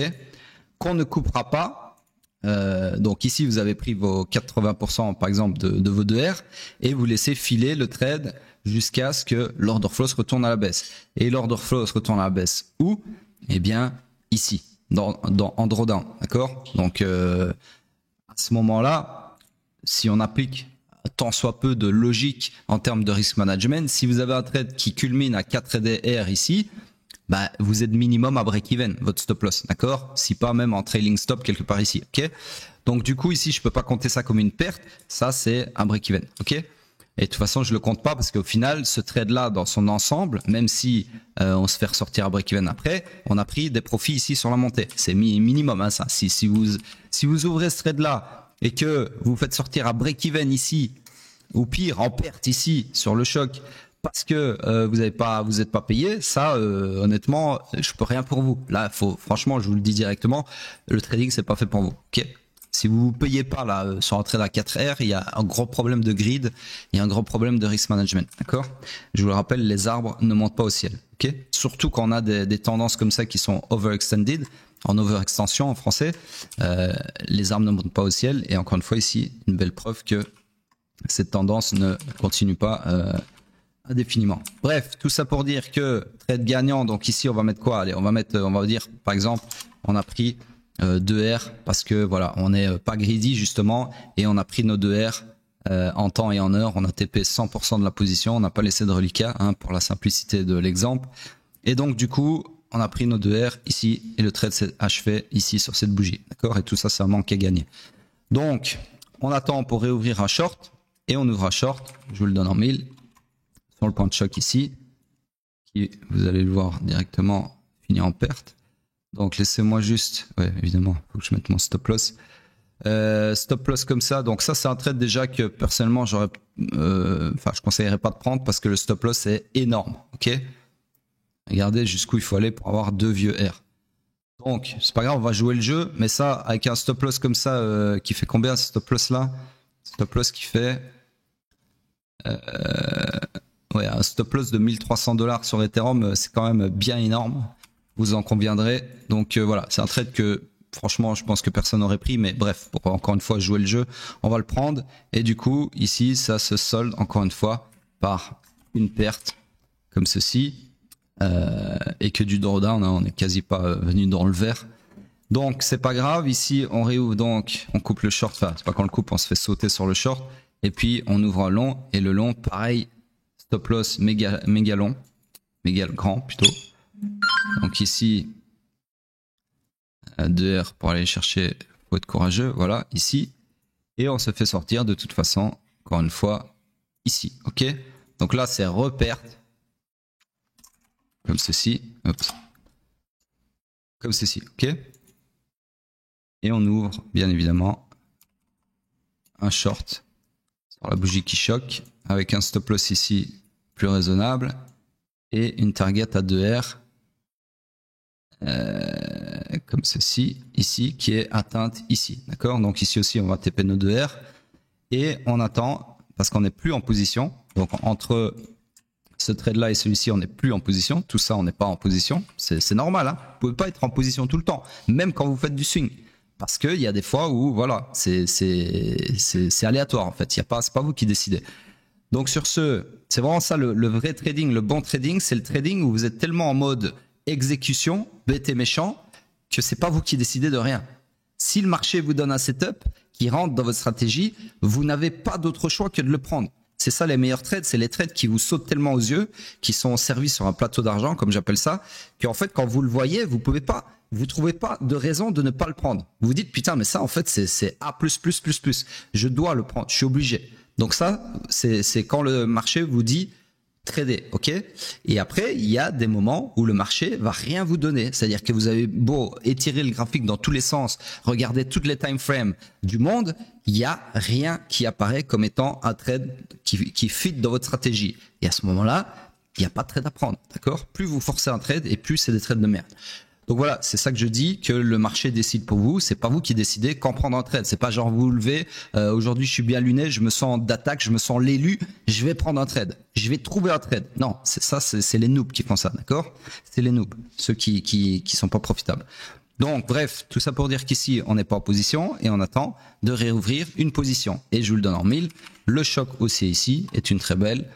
qu'on ne coupera pas. Donc ici, vous avez pris vos 80% par exemple de vos 2R et vous laissez filer le trade jusqu'à ce que l'order flow se retourne à la baisse. Et l'order flow se retourne à la baisse où? Eh bien ici, en drawdown, d'accord. Donc à ce moment-là, si on applique tant soit peu de logique en termes de risk management, si vous avez un trade qui culmine à 4 ADR ici, bah, vous êtes minimum à break-even, votre stop loss, d'accord? Si pas même en trailing stop quelque part ici, ok? Donc du coup ici, je peux pas compter ça comme une perte, ça c'est un break-even, ok? Et de toute façon, je le compte pas parce qu'au final, ce trade-là, dans son ensemble, même si on se fait ressortir à break-even après, on a pris des profits ici sur la montée. C'est minimum, hein, ça. Si vous ouvrez ce trade-là et que vous faites sortir à break-even ici, ou pire, en perte ici, sur le choc, parce que vous êtes pas payé, ça honnêtement, je peux rien pour vous. Là, franchement, je vous le dis directement, le trading c'est pas fait pour vous. Ok. Si vous payez pas là sur un trade à 4R, il y a un gros problème de grid, il y a un gros problème de risk management, d'accord. Je vous le rappelle, les arbres ne montent pas au ciel. Ok. Surtout quand on a des tendances comme ça qui sont overextended, en overextension en français, les arbres ne montent pas au ciel. Et encore une fois ici, une belle preuve que cette tendance ne continue pas indéfiniment. Bref, tout ça pour dire que trade gagnant, donc ici on va mettre quoi? Allez, on va dire par exemple, on a pris 2R parce que voilà, on n'est pas greedy justement et on a pris nos 2R en temps et en heure, on a TP 100% de la position, on n'a pas laissé de reliquat hein, pour la simplicité de l'exemple. Et donc du coup, on a pris nos 2R ici et le trade s'est achevé ici sur cette bougie, d'accord? Et tout ça, c'est un manque à gagner. Donc, on attend pour réouvrir un short et on ouvre un short, je vous le donne en 1000. Sur le point de choc ici, qui, vous allez le voir directement, finit en perte. Donc laissez-moi juste, ouais évidemment, faut que je mette mon stop loss. Stop loss comme ça, donc ça c'est un trade déjà que personnellement je conseillerais pas de prendre parce que le stop loss est énorme, ok. Regardez jusqu'où il faut aller pour avoir 2 vieux R. Donc c'est pas grave, on va jouer le jeu, mais ça avec un stop loss comme ça, qui fait combien ce stop loss là? Stop loss qui fait ouais, un stop loss de 1300 $ sur Ethereum, c'est quand même bien énorme. Vous en conviendrez. Donc voilà, c'est un trade que franchement, je pense que personne n'aurait pris. Mais bref, pour encore une fois jouer le jeu, on va le prendre. Et du coup, ici, ça se solde encore une fois par une perte comme ceci. et que du drawdown, on n'est quasi pas venu dans le vert. Donc c'est pas grave, ici on réouvre donc, on coupe le short, enfin c'est pas qu'on le coupe, on se fait sauter sur le short, et puis on ouvre un long, et le long pareil, stop loss méga long, méga grand plutôt. Donc ici, 2R pour aller chercher, faut être courageux, voilà, ici, et on se fait sortir de toute façon, encore une fois, ici, ok. Donc là c'est reperte, comme ceci, hop. Comme ceci, ok. Et on ouvre, bien évidemment, un short sur la bougie qui choque, avec un stop loss ici plus raisonnable, et une target à 2R, comme ceci, ici, qui est atteinte ici, d'accord. Donc ici aussi, on va TP nos 2R, et on attend, parce qu'on n'est plus en position, donc entre ce trade-là et celui-ci, on n'est plus en position, tout ça, on n'est pas en position, c'est normal, hein. Vous pouvez pas être en position tout le temps, même quand vous faites du swing. Parce qu'il y a des fois où, voilà, c'est aléatoire en fait. C'est pas vous qui décidez. Donc sur ce, c'est vraiment ça le vrai trading, le bon trading, c'est le trading où vous êtes tellement en mode exécution, bête et méchant, que c'est pas vous qui décidez de rien. Si le marché vous donne un setup qui rentre dans votre stratégie, vous n'avez pas d'autre choix que de le prendre. C'est ça les meilleurs trades, c'est les trades qui vous sautent tellement aux yeux, qui sont servis sur un plateau d'argent, comme j'appelle ça, qu'en fait quand vous le voyez, vous trouvez pas de raison de ne pas le prendre. Vous vous dites putain mais ça en fait c'est A+++++. Je dois le prendre, je suis obligé. Donc ça c'est quand le marché vous dit trader, ok. Et après il y a des moments où le marché va rien vous donner, c'est-à-dire que vous avez beau étirer le graphique dans tous les sens, regarder toutes les time frames du monde, il y a rien qui apparaît comme étant un trade qui fit dans votre stratégie. Et à ce moment-là, il n'y a pas de trade à prendre, d'accord. Plus vous forcez un trade et plus c'est des trades de merde. Donc voilà, c'est ça que je dis, que le marché décide pour vous. C'est pas vous qui décidez quand prendre un trade. C'est pas genre vous vous levez, aujourd'hui je suis bien luné, je me sens d'attaque, je me sens l'élu, je vais prendre un trade. Je vais trouver un trade. Non, c'est les noobs qui font ça, d'accord. C'est les noobs, ceux qui sont pas profitables. Donc bref, tout ça pour dire qu'ici on n'est pas en position et on attend de réouvrir une position. Et je vous le donne en mille. Le choc haussier ici est une très belle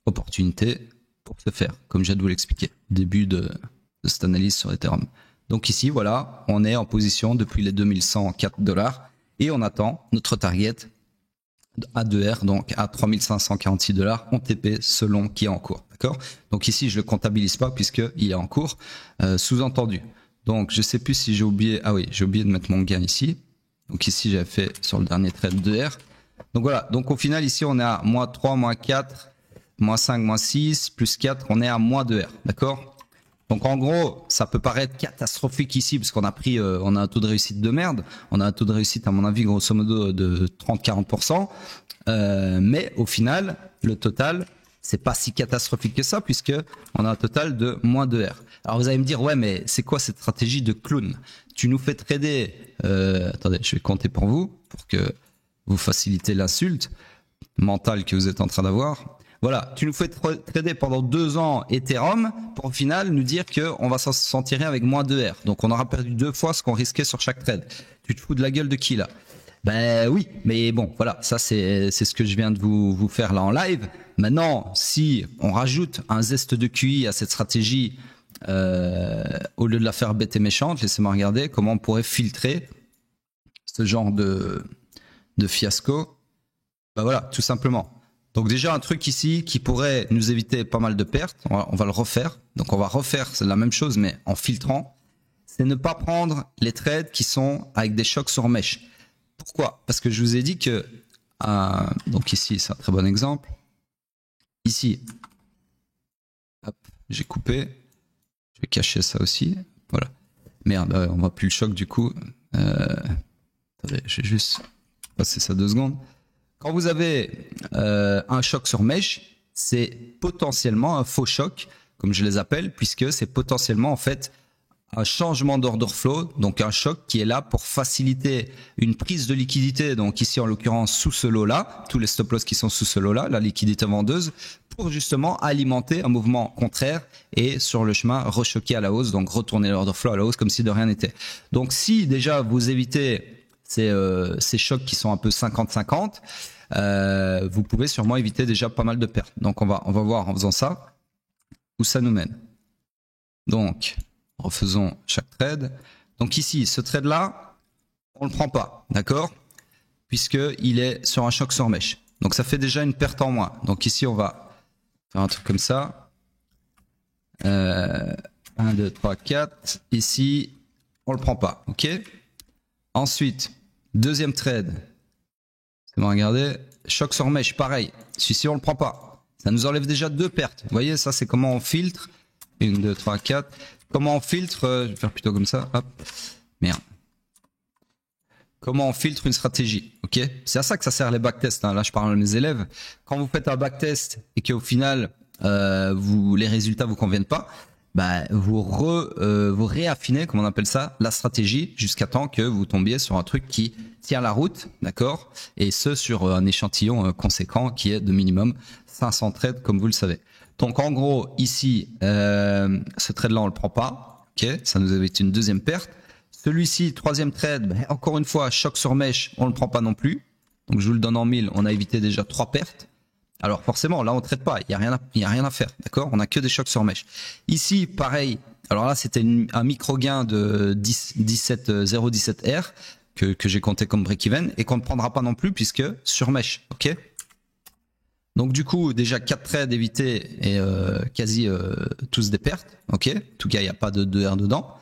opportunité pour se faire, comme je viens de vous l'expliquer. Début de cette analyse sur Ethereum. Donc ici, voilà, on est en position depuis les 2104 $ et on attend notre target à 2R, donc à 3546 $ en TP selon qui est en cours. D'accord. Donc ici, je le comptabilise pas puisqu'il est en cours, sous-entendu. Donc je sais plus si j'ai oublié, ah oui, j'ai oublié de mettre mon gain ici. Donc ici, j'avais fait sur le dernier trade 2R. Donc voilà, donc au final, ici, on est à -3, -4, -5, -6, +4, on est à -2R. D'accord. Donc en gros, ça peut paraître catastrophique ici parce qu'on a pris, on a un taux de réussite de merde. On a un taux de réussite à mon avis grosso modo de 30-40%. Mais au final, le total, c'est pas si catastrophique que ça puisque on a un total de -2R. Alors vous allez me dire ouais mais c'est quoi cette stratégie de clown? Tu nous fais trader. Attendez, je vais compter pour vous pour que vous facilitez l'insulte mentale que vous êtes en train d'avoir. Voilà, tu nous fais trader pendant 2 ans Ethereum pour au final nous dire qu'on va s'en tirer avec -2R. Donc on aura perdu 2 fois ce qu'on risquait sur chaque trade. Tu te fous de la gueule de qui là? Ben oui, mais bon, voilà, ça c'est ce que je viens de vous faire là en live. Maintenant, si on rajoute un zeste de QI à cette stratégie, au lieu de la faire bête et méchante, laissez-moi regarder comment on pourrait filtrer ce genre de fiasco. Ben voilà, tout simplement. Donc déjà un truc ici qui pourrait nous éviter pas mal de pertes, on va le refaire. Donc on va refaire la même chose mais en filtrant. C'est ne pas prendre les trades qui sont avec des chocs sur mèche. Pourquoi? Parce que je vous ai dit que, donc ici c'est un très bon exemple. Ici, hop, j'ai coupé, je vais cacher ça aussi. Voilà. Merde, on voit plus le choc du coup. Attendez, je vais juste passer ça 2 secondes. Quand vous avez un choc sur mèche, c'est potentiellement un faux choc, comme je les appelle, puisque c'est potentiellement en fait un changement d'order flow, donc un choc qui est là pour faciliter une prise de liquidité, donc ici en l'occurrence sous ce lot-là, tous les stop loss qui sont sous ce lot-là, la liquidité vendeuse, pour justement alimenter un mouvement contraire et sur le chemin rechoquer à la hausse, donc retourner l'order flow à la hausse comme si de rien n'était. Donc si déjà vous évitez ces chocs qui sont un peu 50-50, vous pouvez sûrement éviter déjà pas mal de pertes. Donc on va voir en faisant ça où ça nous mène. Donc, refaisons chaque trade. Donc ici, ce trade-là, on ne le prend pas, d'accord? Puisqu'il est sur un choc sur mèche. Donc ça fait déjà une perte en moins. Donc ici, on va faire un truc comme ça. 1, 2, 3, 4. Ici, on le prend pas, ok? Ensuite, deuxième trade. C'est bon, regardez. Choc sur mèche, pareil. Celui-ci, on le prend pas. Ça nous enlève déjà 2 pertes. Vous voyez, ça, c'est comment on filtre. 1, 2, 3, 4. Comment on filtre, je vais faire plutôt comme ça. Hop. Merde. Comment on filtre une stratégie, ok? C'est à ça que ça sert les backtests. Hein. Là, je parle à mes élèves. Quand vous faites un backtest et qu'au final, les résultats vous conviennent pas, bah, vous réaffinez, comme on appelle ça, la stratégie jusqu'à temps que vous tombiez sur un truc qui tient la route, d'accord? Et ce, sur un échantillon conséquent qui est de minimum 500 trades, comme vous le savez. Donc, en gros, ici, ce trade-là, on le prend pas, ok? Ça nous évite une deuxième perte. Celui-ci, troisième trade, bah, encore une fois, choc sur mèche, on ne le prend pas non plus. Donc je vous le donne en 1000, on a évité déjà 3 pertes. Alors forcément, là on ne traite pas, il n'y a rien à faire, d'accord? On n'a que des chocs sur mèche. Ici, pareil, alors là c'était un micro gain de 0,17 R que j'ai compté comme break-even et qu'on ne prendra pas non plus puisque sur mèche, ok? Donc du coup, déjà 4 trades évités et quasi tous des pertes, ok? En tout cas, il n'y a pas de 2R dedans.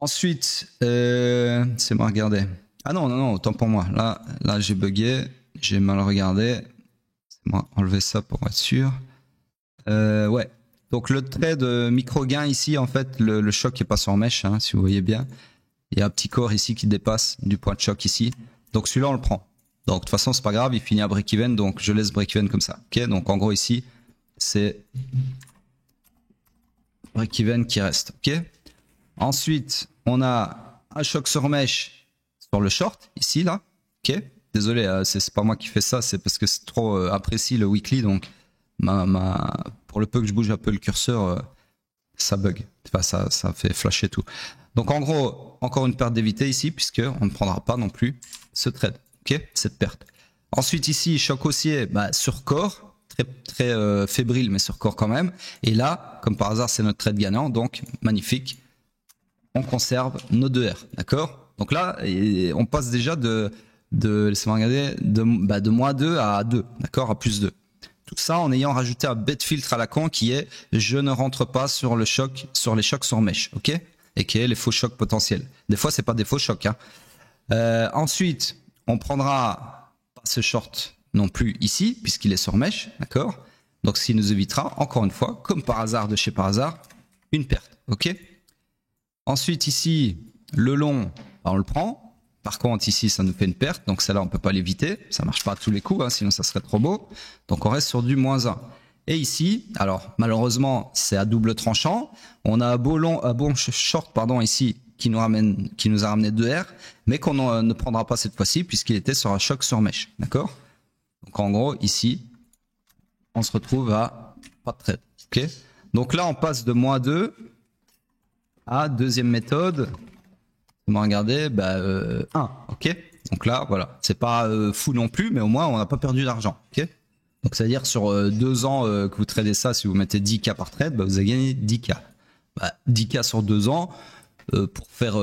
Ensuite, c'est moi regarder. Ah non, autant pour moi. Là j'ai bugué, j'ai mal regardé. C'est moi enlever ça pour être sûr. Ouais. Donc le trade micro gain ici, en fait, le choc est pas sur mèche, hein, si vous voyez bien. Il y a un petit corps ici qui dépasse du point de choc ici. Donc celui-là on le prend. Donc de toute façon c'est pas grave, il finit à break-even, donc je laisse break-even comme ça. Ok. Donc en gros ici c'est break-even qui reste. Ok. Ensuite, on a un choc sur mèche sur le short, ici, là. Ok. Désolé, c'est pas moi qui fais ça, c'est parce que c'est trop apprécié le weekly, donc pour le peu que je bouge un peu le curseur, ça bug. Enfin, ça fait flasher tout. Donc en gros, encore une perte d'évité ici, puisqu'on ne prendra pas non plus ce trade. Ok, cette perte. Ensuite ici, choc haussier, sur corps. Très fébrile, mais sur corps quand même. Et là, comme par hasard, c'est notre trade gagnant, donc magnifique. On conserve nos 2R, d'accord? Donc là, on passe déjà laissez-moi regarder, de moins 2 à 2, d'accord? À plus 2. Tout ça en ayant rajouté un bet filtre à la con qui est je ne rentre pas sur les chocs sur mèche, ok? Et qui est les faux chocs potentiels. Des fois, c'est pas des faux chocs, hein. Ensuite, on prendra pas ce short non plus ici, puisqu'il est sur mèche, d'accord? Donc, ce qui nous évitera, encore une fois, comme par hasard de chez par hasard, une perte, ok? Ensuite, ici, le long, on le prend. Par contre, ici, ça nous fait une perte. Donc, celle-là, on ne peut pas l'éviter. Ça ne marche pas à tous les coups, hein, sinon ça serait trop beau. Donc, on reste sur du -1. Et ici, alors, malheureusement, c'est à double tranchant. On a un bon short, ici, qui nous a ramené 2R, mais qu'on ne prendra pas cette fois-ci, puisqu'il était sur un choc sur mèche. D'accord? Donc, en gros, ici, on se retrouve à pas de trade. Ok? Donc là, on passe de -2 à deuxième méthode. On va regarder 1, ok. Donc là, voilà, c'est pas fou non plus, mais au moins on n'a pas perdu d'argent, ok. Donc c'est à dire sur 2 ans que vous tradez ça, si vous mettez 10K par trade, vous avez gagné 10K. 10K sur 2 ans pour faire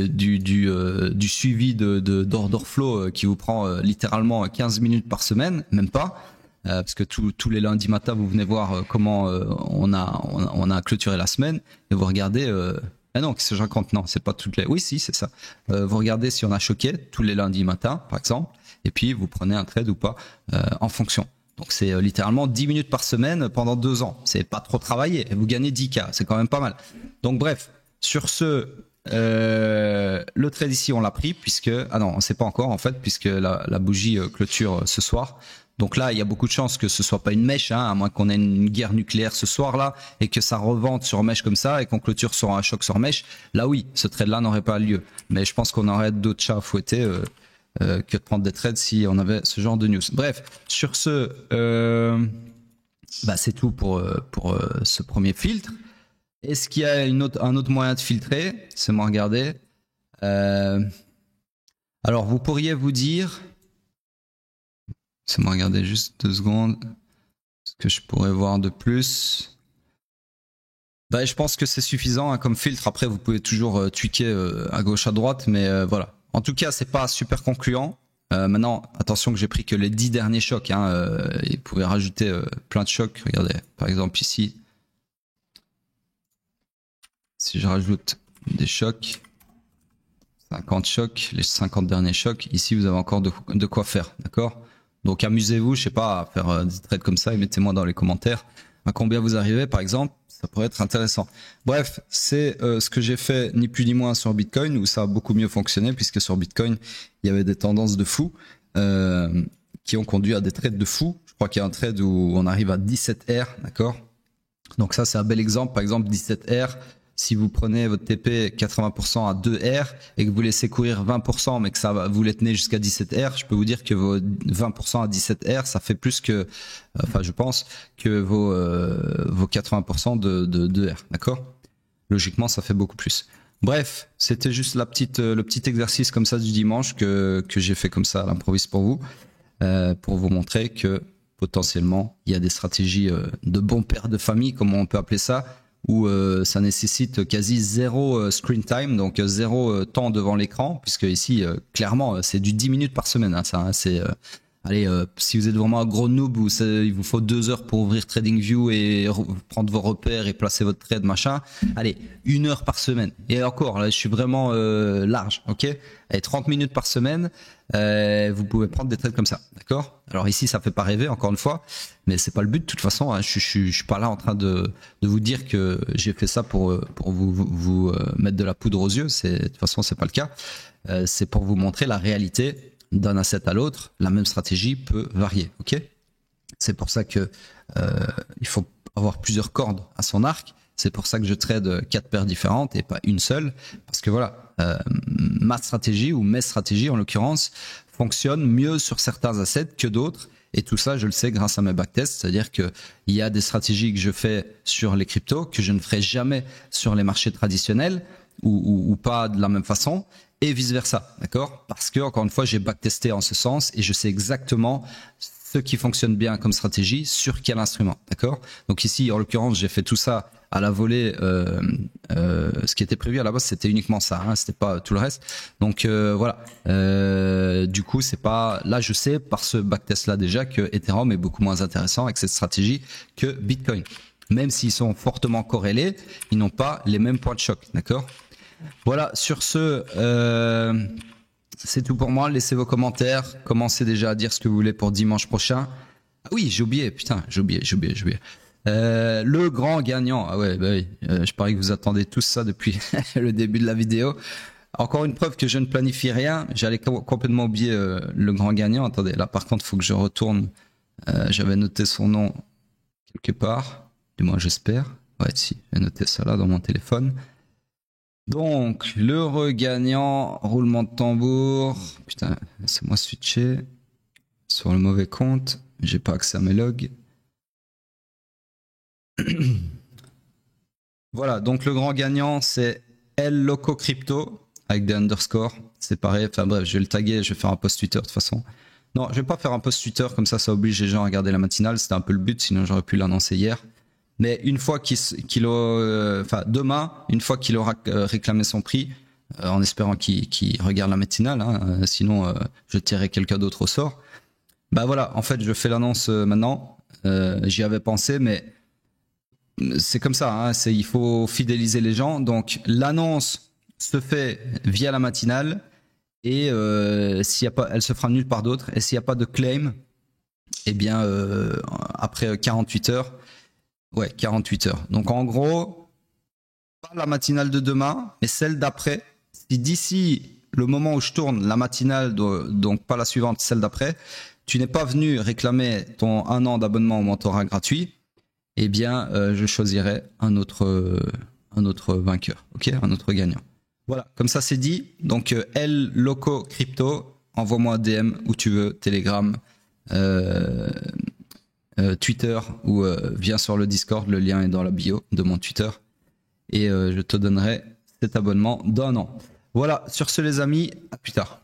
du suivi d'order flow qui vous prend littéralement 15 minutes par semaine, même pas. Parce que tous les lundis matin, vous venez voir comment on a clôturé la semaine et vous regardez. Ah non, qu'est-ce que je raconte? Non, c'est pas toutes les. Oui, si, c'est ça. Vous regardez si on a choqué tous les lundis matin, par exemple, et puis vous prenez un trade ou pas en fonction. Donc c'est littéralement 10 minutes par semaine pendant 2 ans. C'est pas trop travaillé et vous gagnez 10K, c'est quand même pas mal. Donc bref, sur ce, le trade ici on l'a pris puisque non, on sait pas encore en fait puisque la bougie clôture ce soir. Donc là, il y a beaucoup de chances que ce soit pas une mèche, hein, à moins qu'on ait une guerre nucléaire ce soir-là et que ça revente sur mèche comme ça et qu'on clôture sur un choc sur mèche. Là, oui, ce trade-là n'aurait pas lieu. Mais je pense qu'on aurait d'autres chats à fouetter que de prendre des trades si on avait ce genre de news. Bref, sur ce, c'est tout pour ce premier filtre. Est-ce qu'il y a un autre moyen de filtrer? C'est moi regarder. Alors, vous pourriez vous dire... C'est moi regarder juste 2 secondes. Ce que je pourrais voir de plus. Bah, je pense que c'est suffisant hein, comme filtre. Après, vous pouvez toujours tweaker à gauche, à droite, mais voilà. En tout cas, c'est pas super concluant. Maintenant, attention que j'ai pris que les 10 derniers chocs. Hein, vous pouvez rajouter plein de chocs. Regardez, par exemple ici, si je rajoute des chocs, 50 chocs, les 50 derniers chocs, ici vous avez encore de quoi faire, d'accord? Donc amusez-vous, je sais pas, à faire des trades comme ça et mettez-moi dans les commentaires à combien vous arrivez, par exemple, ça pourrait être intéressant. Bref, c'est ce que j'ai fait ni plus ni moins sur Bitcoin, où ça a beaucoup mieux fonctionné, puisque sur Bitcoin, il y avait des tendances de fou qui ont conduit à des trades de fou. Je crois qu'il y a un trade où on arrive à 17R, d'accord? Donc ça, c'est un bel exemple. Par exemple, 17R, si vous prenez votre TP 80% à 2R et que vous laissez courir 20%, mais que ça vous les tenez jusqu'à 17R, je peux vous dire que vos 20% à 17R, ça fait plus que, enfin, je pense que vos 80% de 2R, d'accord? Logiquement, ça fait beaucoup plus. Bref, c'était juste le petit exercice comme ça du dimanche que j'ai fait comme ça à l'improviste pour vous montrer que potentiellement, il y a des stratégies de bon père de famille, comme on peut appeler ça, où ça nécessite quasi zéro screen time, donc zéro temps devant l'écran, puisque ici, clairement, c'est du 10 minutes par semaine. Hein, ça, hein, c'est allez, si vous êtes vraiment un gros noob, il vous faut 2 heures pour ouvrir TradingView et prendre vos repères et placer votre trade, machin. Allez, 1 heure par semaine. Et encore, là, je suis vraiment large, ok? Allez, 30 minutes par semaine, vous pouvez prendre des trades comme ça, d'accord? Alors ici, ça fait pas rêver, encore une fois, mais c'est pas le but de toute façon. Hein, je suis pas là en train de vous dire que j'ai fait ça pour vous mettre de la poudre aux yeux. De toute façon, c'est pas le cas. C'est pour vous montrer la réalité. D'un asset à l'autre, la même stratégie peut varier, ok? C'est pour ça que il faut avoir plusieurs cordes à son arc. C'est pour ça que je trade 4 paires différentes et pas une seule, parce que voilà, ma stratégie ou mes stratégies en l'occurrence fonctionnent mieux sur certains assets que d'autres. Et tout ça, je le sais grâce à mes backtests, c'est-à-dire que il y a des stratégies que je fais sur les cryptos que je ne ferai jamais sur les marchés traditionnels ou pas de la même façon. Et vice versa, d'accord? Parce que encore une fois, j'ai backtesté en ce sens et je sais exactement ce qui fonctionne bien comme stratégie sur quel instrument, d'accord? Donc ici, en l'occurrence, j'ai fait tout ça à la volée. Ce qui était prévu à la base, c'était uniquement ça, hein, c'était pas tout le reste. Donc voilà. Du coup, c'est pas là, je sais par ce backtest là déjà que Ethereum est beaucoup moins intéressant avec cette stratégie que Bitcoin. Même s'ils sont fortement corrélés, ils n'ont pas les mêmes points de choc, d'accord? Voilà, sur ce, c'est tout pour moi. Laissez vos commentaires. Commencez déjà à dire ce que vous voulez pour dimanche prochain. Ah oui, j'ai oublié, putain, j'ai oublié. Le grand gagnant. Ah ouais, bah oui. Je parie que vous attendez tous ça depuis le début de la vidéo. Encore une preuve que je ne planifie rien. J'allais complètement oublier le grand gagnant. Attendez, là par contre, il faut que je retourne. J'avais noté son nom quelque part. Du moins, j'espère. Ouais, si, j'ai noté ça là dans mon téléphone. Donc, l'heureux gagnant, roulement de tambour. Putain, laissez-moi switcher sur le mauvais compte. J'ai pas accès à mes logs. Voilà, donc le grand gagnant, c'est El Loco Crypto avec des underscores. C'est pareil. Enfin bref, je vais le taguer, je vais faire un post Twitter de toute façon. Non, je vais pas faire un post Twitter comme ça oblige les gens à regarder la matinale. C'était un peu le but, sinon j'aurais pu l'annoncer hier. Mais une fois demain, une fois qu'il aura réclamé son prix, en espérant qu'il regarde la matinale, hein, sinon je tirerai quelqu'un d'autre au sort. Bah voilà, en fait, je fais l'annonce maintenant. J'y avais pensé, mais c'est comme ça. Hein, il faut fidéliser les gens. Donc l'annonce se fait via la matinale et s'il y a pas, elle se fera nulle part d'autre. Et s'il n'y a pas de claim, eh bien après 48 heures. Ouais, 48 heures. Donc en gros, pas la matinale de demain, mais celle d'après. Si d'ici le moment où je tourne la matinale, donc pas la suivante, celle d'après, tu n'es pas venu réclamer ton 1 an d'abonnement au mentorat gratuit, eh bien je choisirai un autre vainqueur, ok, un autre gagnant. Voilà, comme ça c'est dit. Donc El Loco Crypto, envoie-moi un DM où tu veux, Telegram, Twitter ou viens sur le Discord, le lien est dans la bio de mon Twitter et je te donnerai cet abonnement d'1 an. Voilà, sur ce les amis, à plus tard.